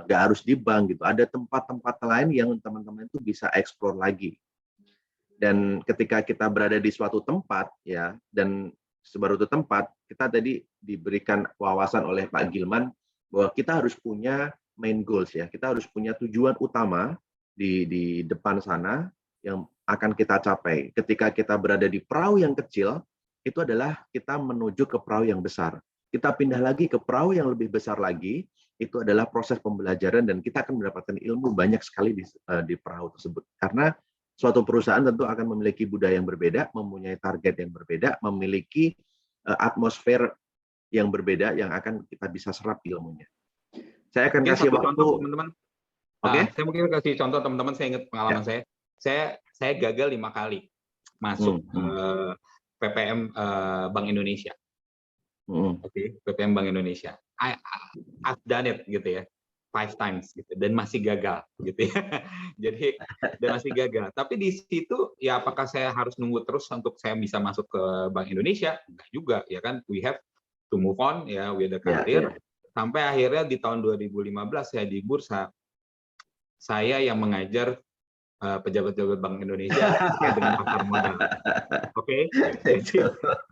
nggak harus di bank gitu. Ada tempat-tempat lain yang teman-teman itu bisa eksplor lagi. Dan ketika kita berada di suatu tempat ya, dan sebaru itu tempat, kita tadi diberikan wawasan oleh Pak Gilman bahwa kita harus punya main goals ya. Kita harus punya tujuan utama di depan sana yang akan kita capai. Ketika kita berada di perahu yang kecil, itu adalah kita menuju ke perahu yang besar. Kita pindah lagi ke perahu yang lebih besar lagi, itu adalah proses pembelajaran, dan kita akan mendapatkan ilmu banyak sekali di perahu tersebut. Karena suatu perusahaan tentu akan memiliki budaya yang berbeda, mempunyai target yang berbeda, memiliki atmosfer yang berbeda yang akan kita bisa serap ilmunya. Saya akan kasih waktu, contoh teman-teman. Oke. Saya mungkin kasih contoh teman-teman. Saya ingat pengalaman saya gagal 5 kali masuk PPM Bank Indonesia. Oke, PPM Bank Indonesia. I've done it gitu ya, 5 times gitu, dan masih gagal gitu ya. Jadi dan masih gagal. Tapi di situ ya, apakah saya harus nunggu terus untuk saya bisa masuk ke Bank Indonesia? Enggak juga ya kan. We have to move on ya with the career. Sampai akhirnya di tahun 2015 saya di bursa, saya yang mengajar pejabat-pejabat Bank Indonesia terkait dengan pasar modal. Oke.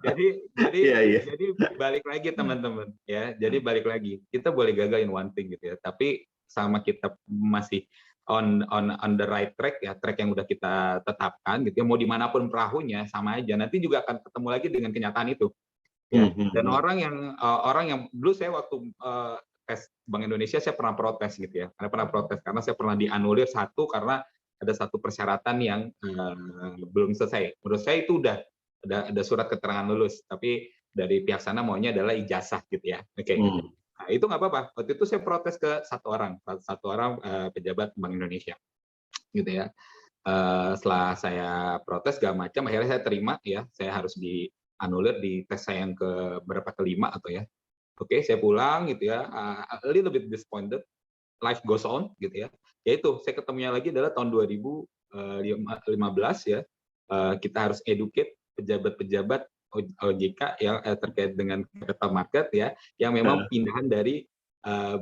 Jadi balik lagi teman-teman ya. Jadi balik lagi, kita boleh gagal in one thing gitu ya. Tapi sama kita masih on the right track ya, track yang udah kita tetapkan gitu ya. Mau dimanapun perahunya sama aja. Nanti juga akan ketemu lagi dengan kenyataan itu. Ya. Dan orang yang dulu saya waktu tes Bank Indonesia saya pernah protes gitu ya. Karena saya pernah dianulir satu karena ada satu persyaratan yang belum selesai. Menurut saya itu udah ada surat keterangan lulus, tapi dari pihak sana maunya adalah ijazah gitu ya. Oke. Nah, itu nggak apa-apa. Waktu itu saya protes ke satu orang pejabat Bank Indonesia gitu ya. Setelah saya protes segala macam, akhirnya saya terima ya, saya harus dianulir di tes saya yang kelima atau ya. Oke, saya pulang gitu ya, a little bit disappointed, life goes on gitu ya. Yaitu saya ketemunya lagi adalah tahun 2015 ya, kita harus educate pejabat-pejabat OJK yang terkait dengan capital market ya, yang memang pindahan dari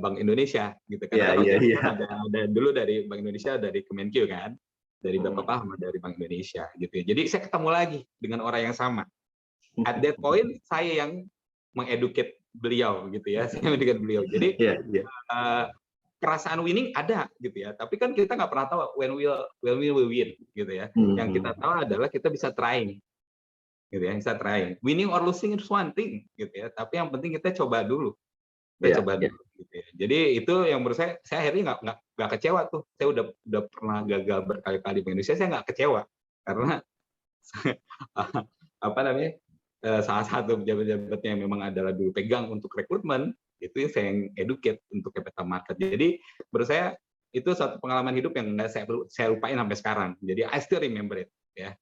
Bank Indonesia gitu. Karena kan OJK kan ada dulu dari Bank Indonesia, dari Kemenkyu kan, dari Bapak Ahmad dari Bank Indonesia gitu ya. Jadi saya ketemu lagi dengan orang yang sama. At that point saya yang mengeducate beliau gitu ya, saya mengeducate beliau. Jadi perasaan winning ada gitu ya, tapi kan kita nggak pernah tahu when we will win gitu ya. Yang kita tahu adalah kita bisa trying gitu ya, bisa trying. Winning or losing is one thing gitu ya, tapi yang penting kita coba dulu. Coba dulu gitu ya. Jadi itu yang menurut saya akhirnya nggak kecewa tuh. Saya udah pernah gagal berkali-kali di Indonesia, saya nggak kecewa karena apa namanya, salah satu pejabat-pejabatnya yang memang adalah dulu pegang untuk rekrutmen, itu saya yang educate untuk capital market. Jadi menurut saya itu satu pengalaman hidup yang nggak saya lupain sampai sekarang. Jadi I still remember it ya.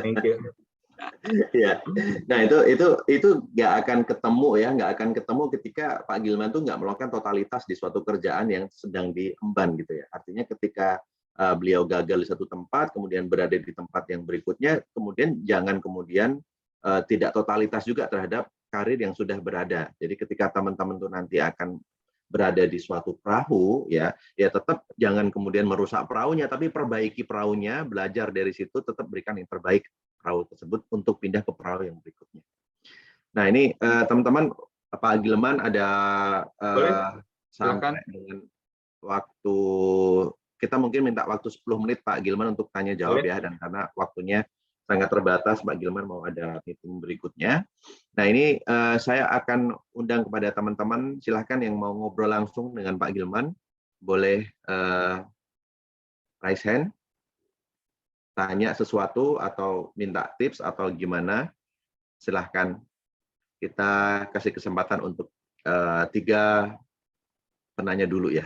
Thank you. Ya, nah itu nggak akan ketemu ketika Pak Gilman tuh nggak melakukan totalitas di suatu kerjaan yang sedang diemban gitu ya. Artinya ketika beliau gagal di satu tempat, kemudian berada di tempat yang berikutnya, kemudian jangan kemudian tidak totalitas juga terhadap karir yang sudah berada. Jadi ketika teman-teman tuh nanti akan berada di suatu perahu ya tetap jangan kemudian merusak perahunya, tapi perbaiki perahunya, belajar dari situ, tetap berikan yang terbaik perahu tersebut untuk pindah ke perahu yang berikutnya. Nah ini teman-teman, Pak Gilman ada sampai dengan waktu, kita mungkin minta waktu 10 menit Pak Gilman untuk tanya jawab ya, dan karena waktunya sangat terbatas, Pak Gilman mau ada meeting berikutnya. Nah ini saya akan undang kepada teman-teman, silahkan yang mau ngobrol langsung dengan Pak Gilman, boleh raise hand, tanya sesuatu atau minta tips atau gimana, silahkan. Kita kasih kesempatan untuk 3 penanya dulu ya.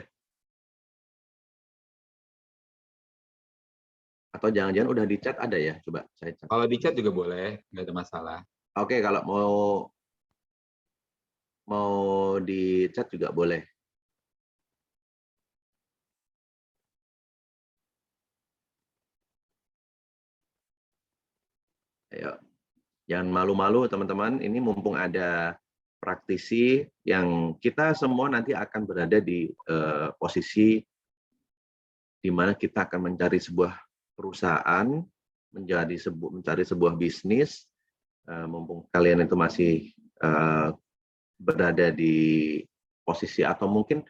Atau jangan-jangan udah di chat ada ya? Coba saya chat. Kalau di chat juga boleh, nggak ada masalah. Oke, kalau mau di chat juga boleh. Ayo, jangan malu-malu teman-teman. Ini mumpung ada praktisi yang kita semua nanti akan berada di posisi di mana kita akan mencari sebuah perusahaan, mencari sebuah bisnis. Mumpung kalian itu masih berada di posisi, atau mungkin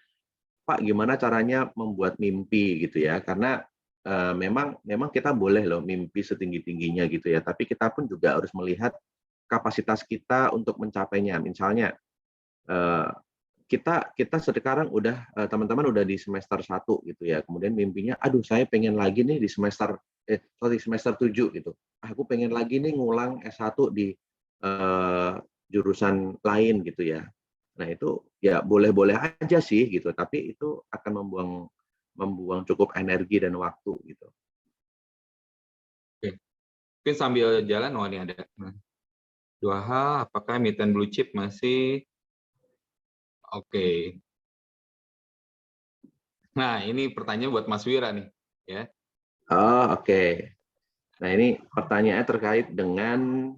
Pak gimana caranya membuat mimpi gitu ya, karena memang kita boleh loh mimpi setinggi-tingginya gitu ya, tapi kita pun juga harus melihat kapasitas kita untuk mencapainya. Misalnya kita sekarang udah teman-teman udah di semester 1 gitu ya, kemudian mimpinya aduh saya pengen lagi nih di semester 7 gitu, aku pengen lagi nih ngulang S1 di jurusan lain gitu ya. Nah itu ya boleh-boleh aja sih gitu, tapi itu akan membuang cukup energi dan waktu gitu. Oke. Mungkin sambil jalan, ini ada 2H, apakah emiten blue chip masih oke. Nah ini pertanyaan buat Mas Wira nih ya. Oh oke. Nah ini pertanyaannya terkait dengan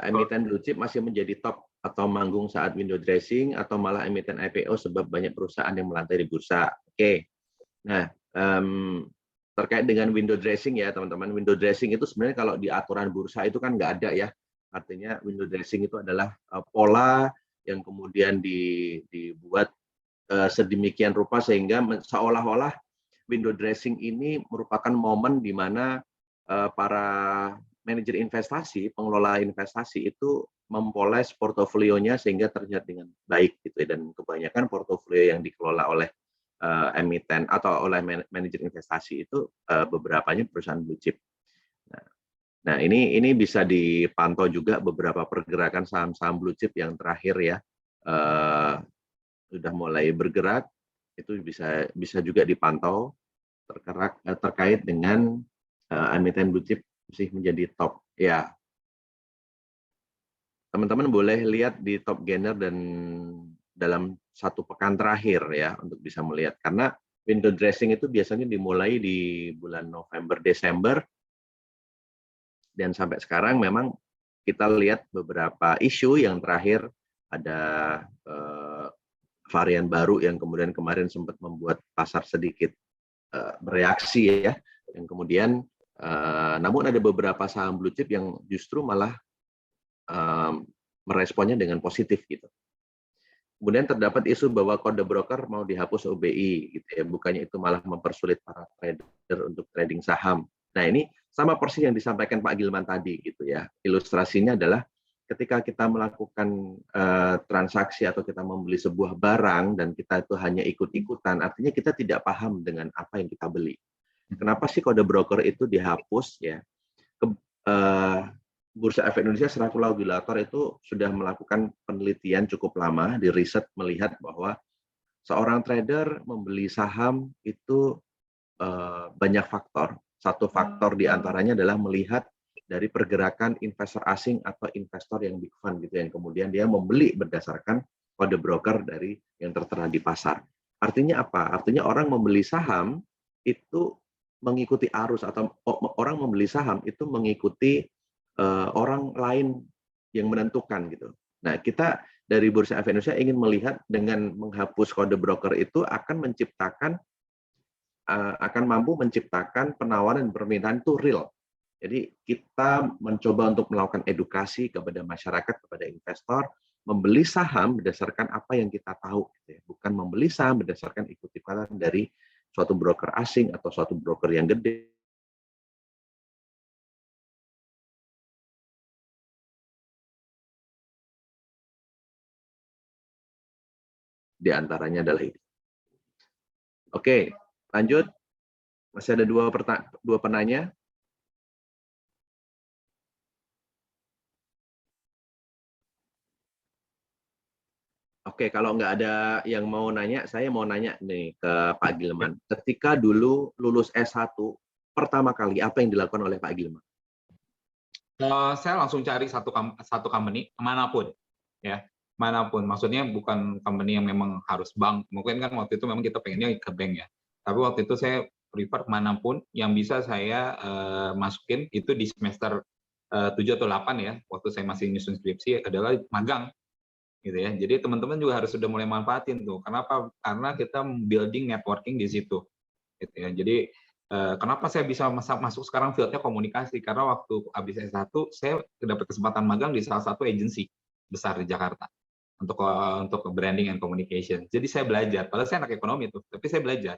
emiten blue chip masih menjadi top atau manggung saat window dressing, atau malah emiten IPO sebab banyak perusahaan yang melantai di bursa. Oke. Nah, terkait dengan window dressing ya teman-teman, window dressing itu sebenarnya kalau di aturan bursa itu kan nggak ada ya. Artinya window dressing itu adalah pola yang kemudian dibuat sedemikian rupa sehingga seolah-olah window dressing ini merupakan momen di mana para manajer investasi, pengelola investasi itu mempoles portofolionya sehingga terlihat dengan baik gitu ya. Dan kebanyakan portofolio yang dikelola oleh emiten atau oleh manajer investasi itu beberapanya perusahaan blue chip. Nah, ini bisa dipantau juga beberapa pergerakan saham-saham blue chip yang terakhir ya, sudah mulai bergerak, itu bisa juga dipantau terkait dengan emiten blue chip masih menjadi top ya. Teman-teman boleh lihat di top gainer dan dalam 1 pekan terakhir ya untuk bisa melihat, karena window dressing itu biasanya dimulai di bulan November Desember, dan sampai sekarang memang kita lihat beberapa isu yang terakhir ada varian baru yang kemudian kemarin sempat membuat pasar sedikit bereaksi ya, yang kemudian namun ada beberapa saham blue chip yang justru malah meresponnya dengan positif gitu. Kemudian terdapat isu bahwa kode broker mau dihapus OBI gitu ya, bukannya itu malah mempersulit para trader untuk trading saham. Nah, ini sama persis yang disampaikan Pak Gilman tadi gitu ya. Ilustrasinya adalah ketika kita melakukan transaksi atau kita membeli sebuah barang dan kita itu hanya ikut-ikutan, artinya kita tidak paham dengan apa yang kita beli. Kenapa sih kode broker itu dihapus ya? Bursa Efek Indonesia selaku regulator itu sudah melakukan penelitian cukup lama, di riset melihat bahwa seorang trader membeli saham itu banyak faktor. Satu faktor diantaranya adalah melihat dari pergerakan investor asing atau investor yang big fund gitu, yang kemudian dia membeli berdasarkan kode broker dari yang tertera di pasar. Artinya apa? Artinya orang membeli saham itu mengikuti arus, atau orang membeli saham itu mengikuti orang lain yang menentukan gitu. Nah, kita dari Bursa Efek Indonesia ingin melihat dengan menghapus kode broker itu akan mampu menciptakan penawaran dan permintaan itu real. Jadi kita mencoba untuk melakukan edukasi kepada masyarakat, kepada investor, membeli saham berdasarkan apa yang kita tahu, gitu ya. Bukan membeli saham berdasarkan ikut-ikutan dari suatu broker asing atau suatu broker yang gede. Di antaranya adalah ini. Oke, lanjut. Masih ada dua penanya. Oke, kalau nggak ada yang mau nanya, saya mau nanya nih ke Pak Gilman. Ketika dulu lulus S1, pertama kali apa yang dilakukan oleh Pak Gilman? Saya langsung cari satu company manapun, ya. Manapun, maksudnya bukan company yang memang harus bank. Mungkin kan waktu itu memang kita pengennya ke bank ya. Tapi waktu itu saya prefer manapun yang bisa saya masukin itu di semester 7 atau 8 ya. Waktu saya masih nyusun skripsi adalah magang, gitu ya. Jadi teman-teman juga harus sudah mulai manfaatin tuh. Kenapa? Karena kita building networking di situ, gitu ya. Jadi kenapa saya bisa masuk sekarang fieldnya komunikasi? Karena waktu habis S1 saya dapat kesempatan magang di salah satu agensi besar di Jakarta untuk branding and communication. Jadi saya belajar, padahal saya anak ekonomi tuh, tapi saya belajar,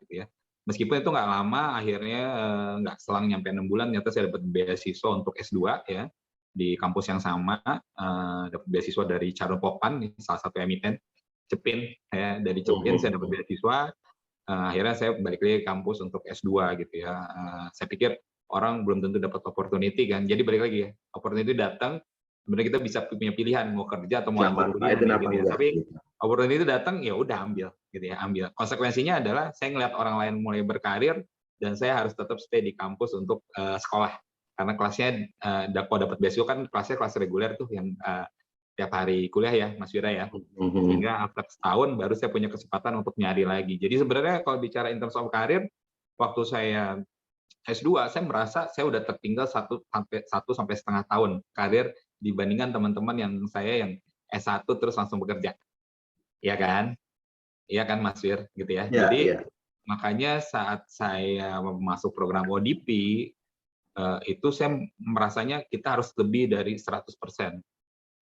gitu ya. Meskipun itu nggak lama, akhirnya nggak selang nyampe 6 bulan, ternyata saya dapat beasiswa untuk S2 ya di kampus yang sama, dapat beasiswa dari Charun Popan, salah satu emiten, Cepin ya, dari Cepin saya dapat beasiswa. Akhirnya saya balik lagi ke kampus untuk S2 gitu ya. Saya pikir orang belum tentu dapat opportunity kan, jadi balik lagi ya, opportunity datang. Sebenarnya kita bisa punya pilihan mau kerja atau mau ambil kuliah gitu ya. Tapi opportunity itu datang ya udah ambil gitu ya, ambil. Konsekuensinya adalah saya ngelihat orang lain mulai berkarir dan saya harus tetap stay di kampus untuk sekolah. Karena kelasnya dapat beasiswa kan kelasnya kelas reguler tuh yang tiap hari kuliah ya, Mas Wira ya. Sehingga after setahun baru saya punya kesempatan untuk nyari lagi. Jadi sebenarnya kalau bicara in terms of karir, waktu saya S2 saya merasa saya udah tertinggal 1 sampai setengah tahun karir dibandingkan teman-teman yang saya yang S1 terus langsung bekerja. Iya kan? Iya kan Mas Wir gitu ya. Jadi makanya saat saya masuk program ODP itu saya merasanya kita harus lebih dari 100%.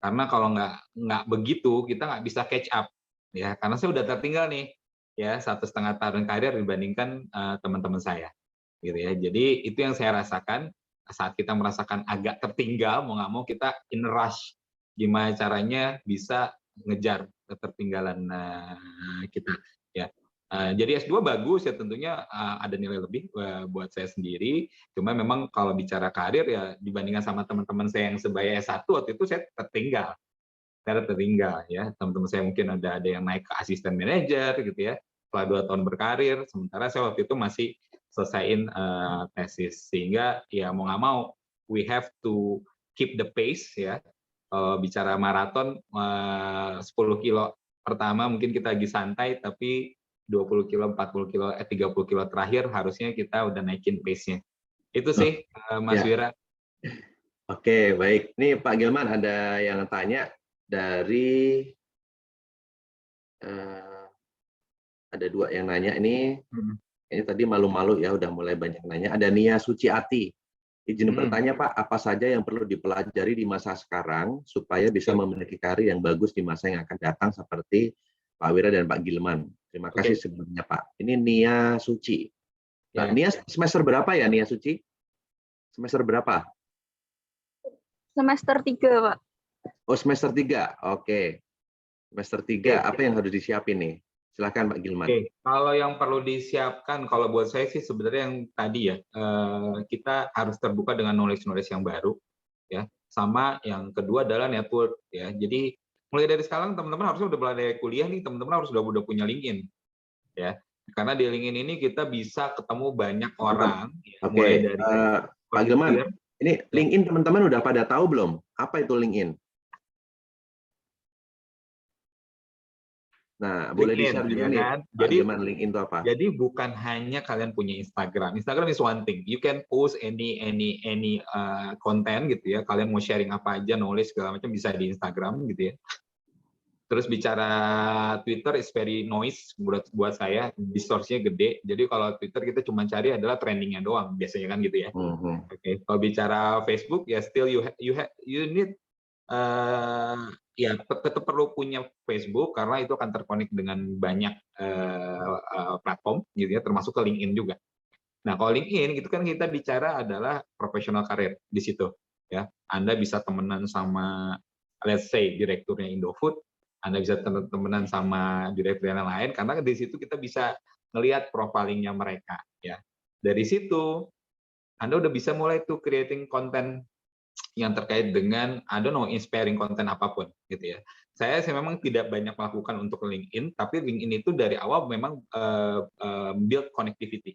Karena kalau nggak begitu kita nggak bisa catch up ya, karena saya udah tertinggal nih ya 1,5 tahun karir dibandingkan teman-teman saya gitu ya. Jadi itu yang saya rasakan saat kita merasakan agak tertinggal, mau nggak mau kita in rush. Gimana caranya bisa ngejar ketertinggalan kita. Ya. Jadi S2 bagus ya, tentunya ada nilai lebih buat saya sendiri. Cuma memang kalau bicara karir ya dibandingkan sama teman-teman saya yang sebaya S1 waktu itu saya tertinggal. Saya tertinggal ya. Teman-teman saya mungkin ada yang naik ke asisten manajer gitu ya. Setelah 2 tahun berkarir, sementara saya waktu itu masih selesaiin tesis. Sehingga ya mau nggak mau we have to keep the pace ya. Bicara maraton 10 kilo pertama mungkin kita lagi santai, tapi 20 kilo, 40 kilo, 30 kilo terakhir harusnya kita udah naikin pace-nya. Itu sih, Mas Wira. Oke, baik. Nih Pak Gilman ada yang tanya dari ada 2 yang nanya ini. Ini tadi malu-malu ya, udah mulai banyak nanya. Ada Nia Suciati. Izin bertanya Pak, apa saja yang perlu dipelajari di masa sekarang supaya bisa memiliki karir yang bagus di masa yang akan datang seperti Pak Wira dan Pak Gilman. Terima kasih sebelumnya Pak. Ini Nia Suci. Nah, Nia semester berapa ya Nia Suci? Semester berapa? Semester 3 Pak. Oh semester 3, oke. Semester 3, apa yang harus disiapin nih? Silakan Pak Gilman. Kalau yang perlu disiapkan, kalau buat saya sih sebenarnya yang tadi ya, kita harus terbuka dengan knowledge yang baru, ya. Sama yang kedua adalah network, ya. Jadi mulai dari sekarang teman-teman harusnya udah mulai kuliah nih, teman-teman harus udah punya LinkedIn, ya. Karena di LinkedIn ini kita bisa ketemu banyak orang. Mulai dari Pak Gilman, ini LinkedIn teman-teman udah pada tahu belum? Apa itu LinkedIn? Nah, boleh di-share juga nih, kan? Jadi LinkedIn itu apa? Jadi bukan hanya kalian punya Instagram. Instagram is one thing. You can post any content gitu ya. Kalian mau sharing apa aja, knowledge segala macam bisa di Instagram gitu ya. Terus bicara Twitter is very noise buat saya, distorsinya gede. Jadi kalau Twitter kita cuma cari adalah trendingnya doang biasanya kan gitu ya. Oke. Kalau bicara Facebook ya still you need ya tetap perlu punya Facebook karena itu akan terkonek dengan banyak platform gitu ya, termasuk ke LinkedIn juga. Nah, kalau LinkedIn itu kan kita bicara adalah professional karir di situ ya. Anda bisa temenan sama let's say direkturnya Indofood, Anda bisa temenan sama direktur yang lain karena di situ kita bisa ngelihat profilingnya mereka ya. Dari situ Anda udah bisa mulai tuh creating konten yang terkait dengan inspiring konten apapun gitu ya. Saya memang tidak banyak melakukan untuk LinkedIn, tapi LinkedIn itu dari awal memang build connectivity.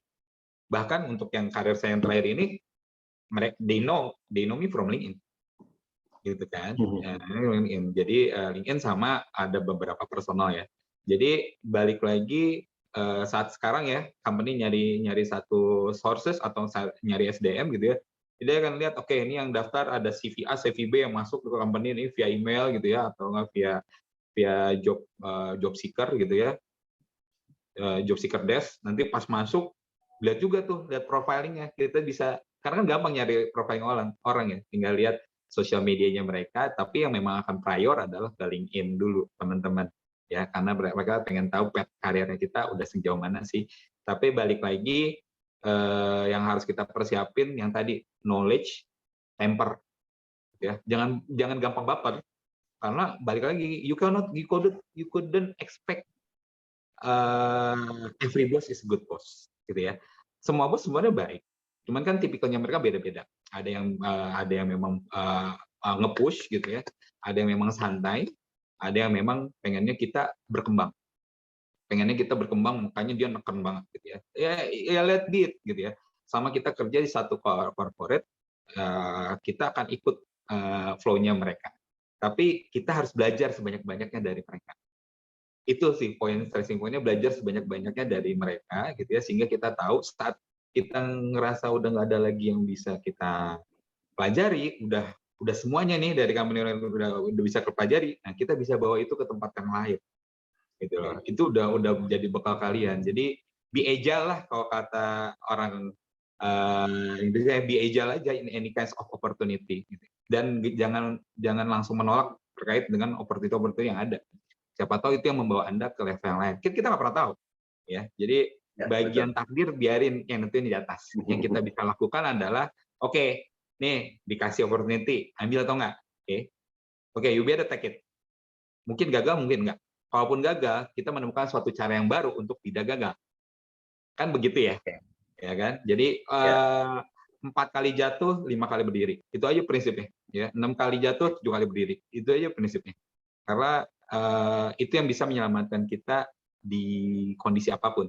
Bahkan untuk yang karir saya yang terakhir ini, mereka they know me from LinkedIn, gitu kan. Jadi LinkedIn sama ada beberapa personal ya. Jadi balik lagi saat sekarang ya, company nyari satu sources atau nyari SDM gitu ya. Jadi dia akan lihat, oke ini yang daftar ada CV A, CV B yang masuk ke company ini via email gitu ya, atau nggak via job seeker gitu ya, job seeker desk. Nanti pas masuk lihat juga tuh, lihat profilingnya. Kita bisa, karena kan gampang nyari profiling orang ya, tinggal lihat sosial medianya mereka. Tapi yang memang akan prior adalah ke LinkedIn dulu teman-teman ya, karena mereka pengen tahu karirnya kita udah sejauh mana sih. Tapi balik lagi, yang harus kita persiapin yang tadi knowledge, temper, ya jangan gampang baper karena balik lagi you couldn't expect every boss is good boss gitu ya. Semua bos sebenarnya baik, cuman kan tipikalnya mereka beda-beda. Ada yang memang nge-push gitu ya, ada yang memang santai, ada yang memang pengennya kita berkembang. Makanya dia neken banget gitu ya. Ya let be it gitu ya. Sama kita kerja di satu corporate, kita akan ikut flow-nya mereka. Tapi kita harus belajar sebanyak-banyaknya dari mereka. Itu sih stressing point-nya, belajar sebanyak-banyaknya dari mereka gitu ya, sehingga kita tahu saat kita ngerasa udah nggak ada lagi yang bisa kita pelajari, udah semuanya nih dari company udah bisa pelajari. Nah, kita bisa bawa itu ke tempat yang lain. Gitu loh. Itu udah menjadi bekal kalian. Jadi be agile lah kalau kata orang Inggrisnya, be agile aja in any kinds of opportunity gitu. Dan jangan langsung menolak terkait dengan opportunity yang ada. Siapa tahu itu yang membawa Anda ke level yang lain. Kita nggak pernah tahu ya. Jadi bagian takdir biarin yang nentuin di atas. Yang kita bisa lakukan adalah oke, nih dikasih opportunity, ambil atau enggak? Oke, you better take it. Mungkin gagal, mungkin enggak. Kalaupun gagal, kita menemukan suatu cara yang baru untuk tidak gagal. Kan begitu ya? Ya kan? Jadi 4 kali jatuh, 5 kali berdiri. Itu aja prinsipnya. Ya, 6 kali jatuh, 7 kali berdiri. Itu aja prinsipnya. Karena itu yang bisa menyelamatkan kita di kondisi apapun.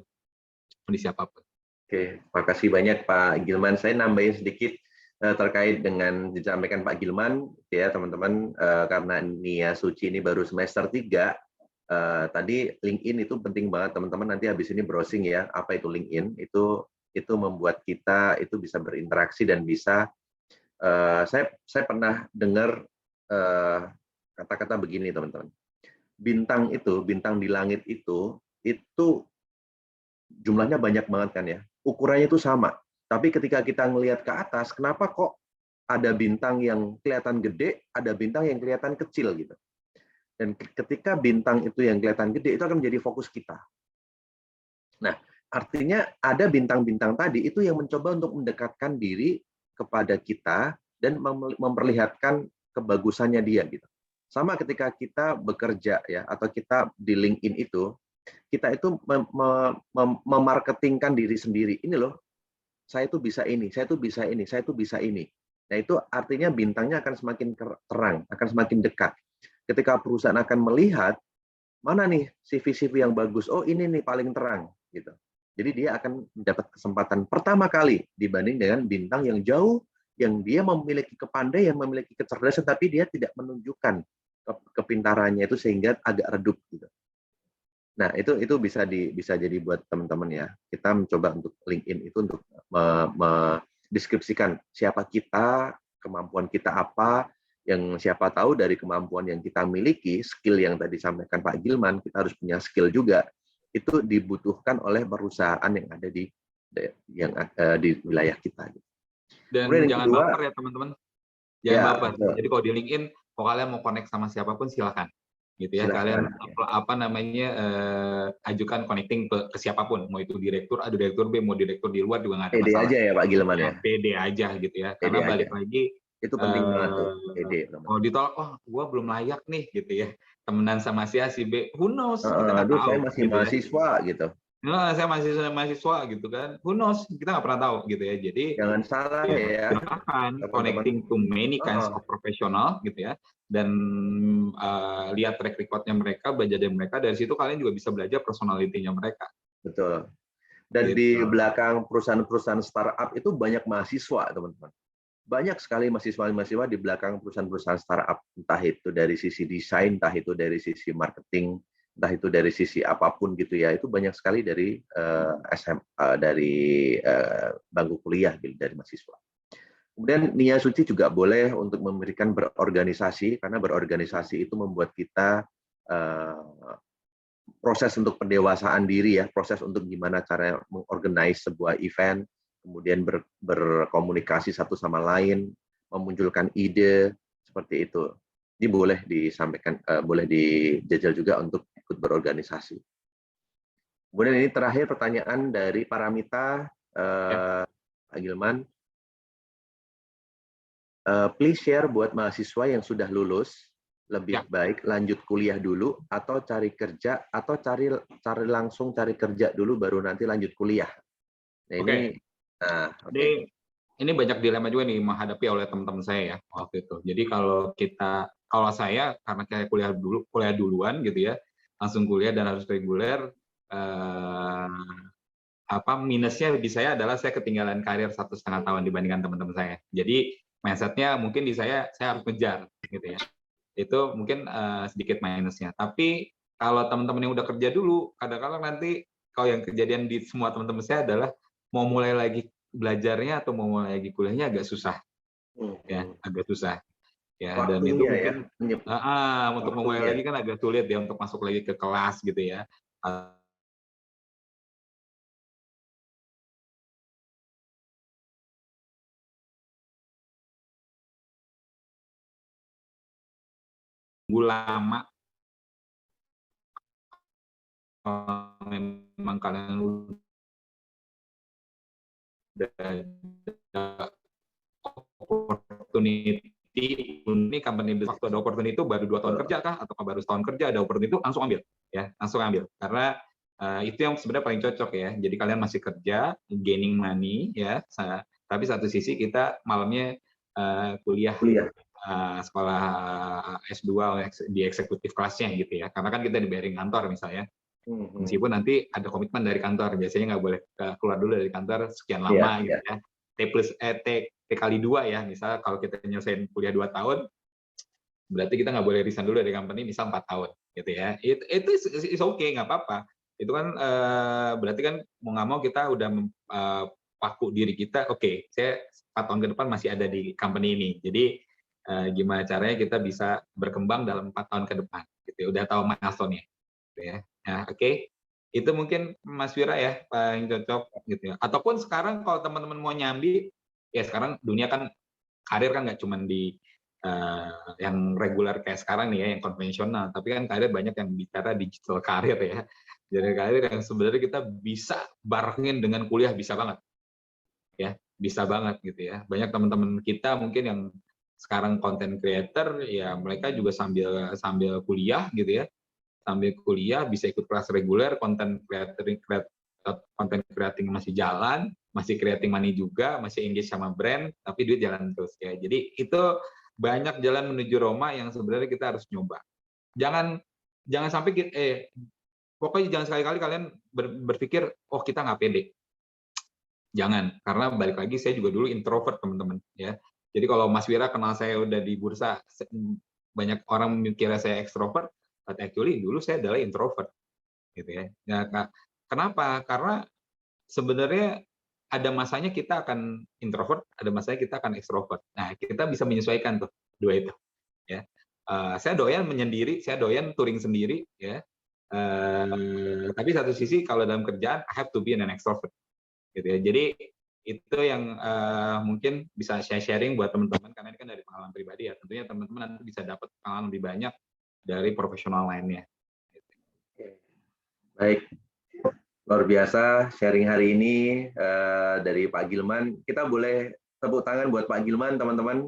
Kondisi apapun. Oke, makasih banyak Pak Gilman. Saya nambahin sedikit terkait dengan disampaikan Pak Gilman, ya teman-teman, karena Nia Suci ini baru semester 3, tadi LinkedIn itu penting banget teman-teman. Nanti habis ini browsing ya, apa itu LinkedIn? Itu membuat kita itu bisa berinteraksi dan bisa. Saya pernah dengar kata-kata begini teman-teman. Bintang di langit itu jumlahnya banyak banget kan ya. Ukurannya itu sama. Tapi ketika kita ngelihat ke atas, kenapa kok ada bintang yang kelihatan gede, ada bintang yang kelihatan kecil gitu. Dan ketika bintang itu yang kelihatan gede, itu akan menjadi fokus kita. Nah, artinya ada bintang-bintang tadi itu yang mencoba untuk mendekatkan diri kepada kita dan memperlihatkan kebagusannya dia gitu. Sama ketika kita bekerja ya, atau kita di LinkedIn itu, kita itu memarketingkan diri sendiri. Ini loh, saya itu bisa ini, saya itu bisa ini, saya itu bisa ini. Nah, itu artinya bintangnya akan semakin terang, akan semakin dekat. Ketika perusahaan akan melihat, mana nih CV-CV yang bagus, oh ini nih paling terang. Gitu. Jadi dia akan mendapat kesempatan pertama kali dibanding dengan bintang yang jauh, yang dia memiliki kepandaian, memiliki kecerdasan, tapi dia tidak menunjukkan kepintarannya itu sehingga agak redup. Gitu. Nah, itu bisa jadi buat teman-teman ya. Kita mencoba untuk LinkedIn itu untuk mendeskripsikan siapa kita, kemampuan kita apa, yang siapa tahu dari kemampuan yang kita miliki, skill yang tadi sampaikan Pak Gilman, kita harus punya skill juga. Itu dibutuhkan oleh perusahaan yang ada di wilayah kita. Dan kemudian jangan kedua, baper ya teman-teman. Jangan baper. Jadi kalau di LinkedIn, kalau kalian mau connect sama siapapun silakan. Gitu ya, kalian ajukan connecting ke siapapun, mau itu direktur A, direktur B, mau direktur di luar juga nggak ada masalah. PD aja ya Pak Gilman ya. PD aja gitu ya, karena balik lagi itu penting banget tuh PD. Kalau ditolak, oh gua belum layak nih gitu ya, temenan sama si A si B, who knows, kita nggak tahu. Saya masih gitu mahasiswa ya. gitu. Nah, saya mahasiswa gitu kan, who knows, kita nggak pernah tahu gitu ya. Jadi jangan salah ya. Silakan connecting to many kinds of professional gitu ya, dan lihat track record-nya mereka, belajar dari mereka. Dari situ kalian juga bisa belajar personality-nya mereka. Betul. Dan gitu. Di belakang perusahaan-perusahaan startup itu banyak mahasiswa, teman-teman. Banyak sekali mahasiswa-mahasiswa di belakang perusahaan-perusahaan startup, entah itu dari sisi desain, entah itu dari sisi marketing, entah itu dari sisi apapun gitu ya. Itu banyak sekali dari bangku kuliah gitu, dari mahasiswa. Kemudian Nia Suci juga boleh untuk memberikan berorganisasi, karena berorganisasi itu membuat kita proses untuk pendewasaan diri ya, proses untuk gimana cara mengorganize sebuah event, kemudian berkomunikasi satu sama lain, memunculkan ide seperti itu. Ini boleh disampaikan, boleh dijajal juga untuk ikut berorganisasi. Kemudian ini terakhir pertanyaan dari Paramita, Pak Gilman. Please share buat mahasiswa yang sudah lulus, lebih baik lanjut kuliah dulu atau cari kerja, atau cari langsung cari kerja dulu baru nanti lanjut kuliah. Nah, ini banyak dilema juga nih menghadapi oleh teman-teman saya ya waktu itu. Jadi kalau saya karena saya kuliah duluan gitu ya, langsung kuliah dan harus reguler, minusnya bagi saya adalah saya ketinggalan karir 1,5 tahun dibandingkan teman-teman saya. Jadi mindset-nya mungkin di saya harus ngejar gitu ya. Itu mungkin sedikit minusnya. Tapi kalau teman-teman yang udah kerja dulu, kadang-kadang nanti kalau yang kejadian di semua teman-teman saya adalah mau mulai lagi belajarnya atau mau mulai lagi kuliahnya agak susah. Ya, agak susah. Ya, dan itu mungkin untuk memulai lagi kan agak sulit ya untuk masuk lagi ke kelas gitu ya. Lama memang kalian udah opportunity ini company waktu ada opportunity itu baru 2 tahun kerja kah atau baru setahun kerja ada opportunity itu langsung ambil ya, langsung ambil karena itu yang sebenarnya paling cocok ya. Jadi kalian masih kerja, gaining money ya, tapi satu sisi kita malamnya kuliah sekolah S2 di eksekutif kelasnya gitu ya. Karena kan kita dibayarin kantor misalnya. Meskipun nanti ada komitmen dari kantor, biasanya nggak boleh keluar dulu dari kantor sekian lama gitu ya. T kali 2 ya, misal kalau kita nyelesain kuliah 2 tahun, berarti kita nggak boleh resign dulu dari company misal 4 tahun gitu ya. Itu is okay, nggak apa-apa. Itu kan berarti kan mau nggak mau kita udah paku diri kita, oke, saya 4 tahun ke depan masih ada di company ini. Jadi gimana caranya kita bisa berkembang dalam 4 tahun ke depan gitu ya. Udah tahu milestone-nya gitu ya. Nah, oke. Itu mungkin Mas Wira ya paling cocok gitu ya. Ataupun sekarang kalau teman-teman mau nyambi, ya sekarang dunia kan karir kan nggak cuma di yang reguler kayak sekarang nih ya, yang konvensional, tapi kan karir banyak yang bicara digital karir ya. Jadi karir yang sebenarnya kita bisa barengin dengan kuliah bisa banget, ya bisa banget gitu ya. Banyak teman-teman kita mungkin yang sekarang content creator, ya mereka juga sambil kuliah gitu ya, sambil kuliah bisa ikut kelas reguler, content creating masih jalan, masih creating money juga, masih engage sama brand, tapi duit jalan terus ya. Jadi itu banyak jalan menuju Roma yang sebenarnya kita harus nyoba. Jangan sampai pokoknya jangan sekali-kali kalian berpikir oh kita nggak pede. Jangan, karena balik lagi saya juga dulu introvert teman-teman ya. Jadi kalau Mas Wira kenal saya udah di bursa, banyak orang mikirnya saya ekstrovert, but actually dulu saya adalah introvert gitu ya. Nah, kenapa? Karena sebenarnya ada masanya kita akan introvert, ada masanya kita akan ekstrovert. Nah, kita bisa menyesuaikan tuh dua itu. Ya, saya doyan menyendiri, saya doyan touring sendiri. Ya, tapi satu sisi kalau dalam kerjaan, I have to be an extrovert. Gitu ya. Jadi itu yang mungkin bisa saya sharing buat teman-teman karena ini kan dari pengalaman pribadi ya. Tentunya teman-teman nanti bisa dapat pengalaman lebih banyak dari profesional lainnya. Baik. Luar biasa sharing hari ini dari Pak Gilman. Kita boleh tepuk tangan buat Pak Gilman, teman-teman.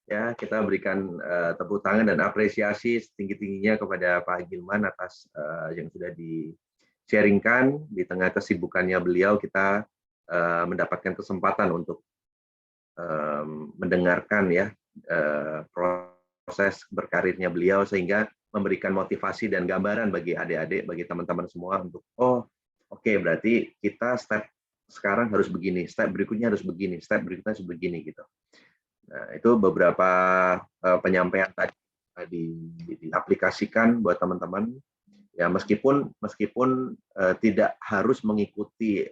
Ya, kita berikan tepuk tangan dan apresiasi setinggi-tingginya kepada Pak Gilman atas yang sudah di-sharingkan. Di tengah kesibukannya beliau, kita mendapatkan kesempatan untuk mendengarkan ya proses berkarirnya beliau sehingga memberikan motivasi dan gambaran bagi adik-adik, bagi teman-teman semua untuk oke, berarti kita step sekarang harus begini, step berikutnya harus begini, step berikutnya harus begini gitu. Nah, itu beberapa penyampaian tadi diaplikasikan buat teman-teman. Ya, meskipun tidak harus mengikuti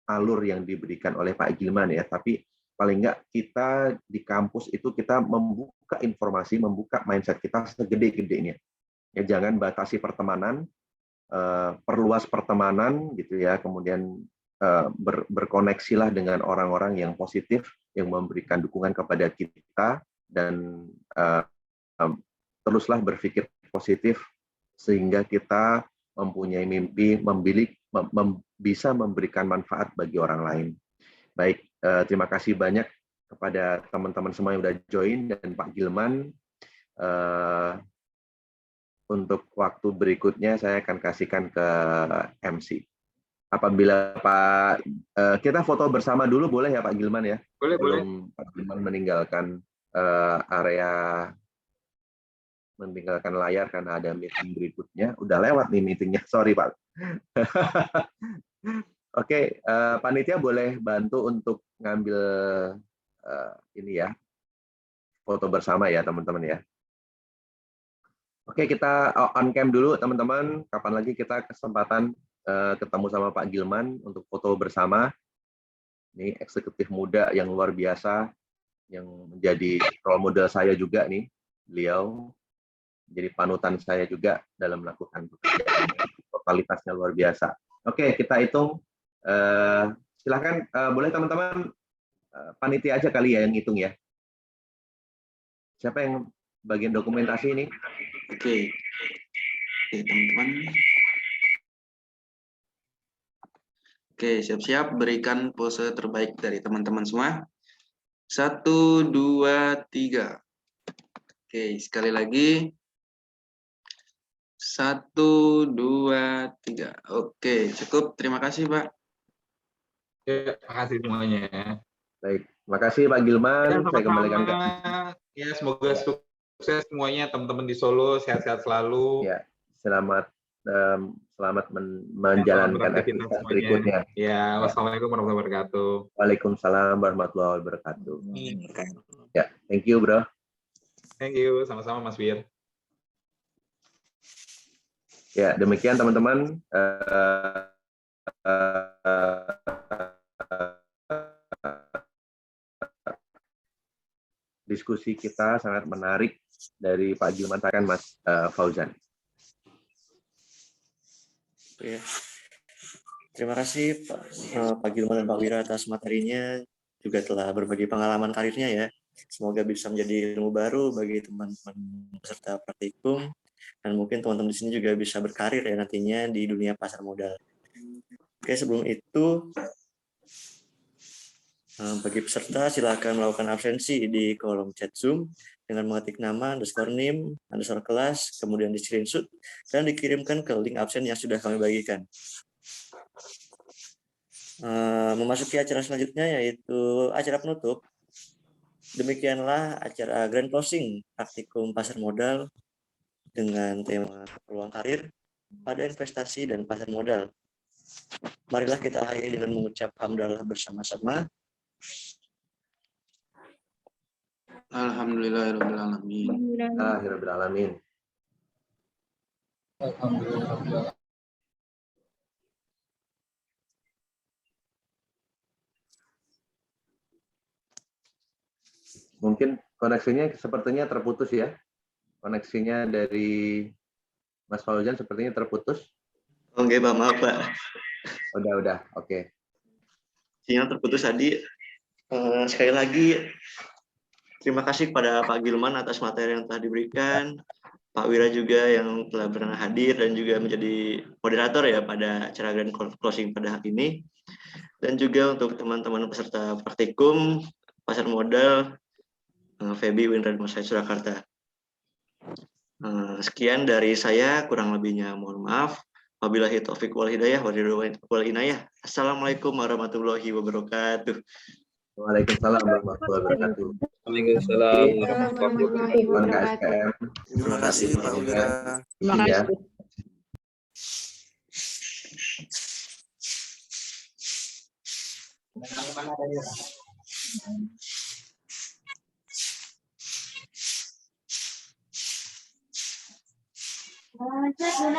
alur yang diberikan oleh Pak Gilman ya, tapi paling enggak kita di kampus itu kita membuka informasi, membuka mindset kita segede-gedenya. Ya, jangan batasi pertemanan, perluas pertemanan gitu ya, kemudian berkoneksilah dengan orang-orang yang positif, yang memberikan dukungan kepada kita, dan teruslah berpikir positif sehingga kita mempunyai mimpi, bisa memberikan manfaat bagi orang lain. Baik, terima kasih banyak kepada teman-teman semua yang sudah join dan Pak Gilman. Untuk waktu berikutnya saya akan kasihkan ke MC. Apabila Pak, kita foto bersama dulu boleh ya Pak Gilman ya? Boleh. Pak Gilman meninggalkan meninggalkan layar karena ada meeting berikutnya. Udah lewat nih meetingnya, sorry Pak. Oke, panitia boleh bantu untuk ngambil ini ya, foto bersama ya teman-teman ya. Oke, kita on cam dulu teman-teman. Kapan lagi kita kesempatan ketemu sama Pak Gilman untuk foto bersama. Ini eksekutif muda yang luar biasa, yang menjadi role model saya juga nih, beliau. Jadi panutan saya juga dalam melakukan pekerjaan. Totalitasnya luar biasa. Oke, kita hitung. Silakan, boleh teman-teman panitia aja kali ya yang hitung ya. Siapa yang bagian dokumentasi ini? Oke, teman-teman. Oke, siap-siap berikan pose terbaik dari teman-teman semua. 1, 2, 3. Oke, sekali lagi. 1, 2, 3. Oke, cukup. Terima kasih, Pak. Ya, terima kasih semuanya. Baik, terima kasih Pak Gilman. Ya, Saya kembalikan ke ya, semoga sukses semuanya teman-teman di Solo, sehat-sehat selalu. ya. Selamat menjalankan beraktivitas aktivitas semuanya. berikutnya. Ya, wassalamualaikum warahmatullahi wabarakatuh. Waalaikumsalam warahmatullahi wabarakatuh. Ya, thank you, bro. Thank you, sama-sama Mas Wir. Ya, demikian teman-teman. Diskusi kita sangat menarik dari Pak Gilman dan Mas Fauzan. Ya. Terima kasih Pak Gilman dan Pak Wira atas materinya, juga telah berbagi pengalaman karirnya ya. Semoga bisa menjadi ilmu baru bagi teman-teman peserta praktikum, dan mungkin teman-teman di sini juga bisa berkarir ya nantinya di dunia pasar modal. Oke, sebelum itu bagi peserta silakan melakukan absensi di kolom chat Zoom dengan mengetik nama, _NIM, _kelas, kemudian di screenshot dan dikirimkan ke link absen yang sudah kami bagikan. Memasuki acara selanjutnya yaitu acara penutup. Demikianlah acara grand closing praktikum pasar modal dengan tema peluang karir pada investasi dan pasar modal. Marilah kita akhiri dengan mengucap hamdalah bersama-sama. Alhamdulillahirabbil alamin. Alhamdulillahirabbil alamin. Mungkin koneksinya sepertinya terputus ya. Koneksinya dari Mas Fauzan sepertinya terputus. Oke, Pak, maaf Pak. Udah, oke. Sinyal terputus tadi. Sekali lagi, terima kasih kepada Pak Gilman atas materi yang telah diberikan. Pak Wira juga yang telah pernah hadir dan juga menjadi moderator ya pada acara grand closing pada hari ini. Dan juga untuk teman-teman peserta praktikum pasar modal Febi, Windra, dan Mas Surakarta. Sekian dari saya, kurang lebihnya mohon maaf. Wabillahi taufiq wal hidayah wal inayah. Assalamualaikum warahmatullahi wabarakatuh. Waalaikumsalam warahmatullahi wabarakatuh. Waalaikumsalam warahmatullahi KSKM. Terima kasih Pak Wira. Terima kasih. Saya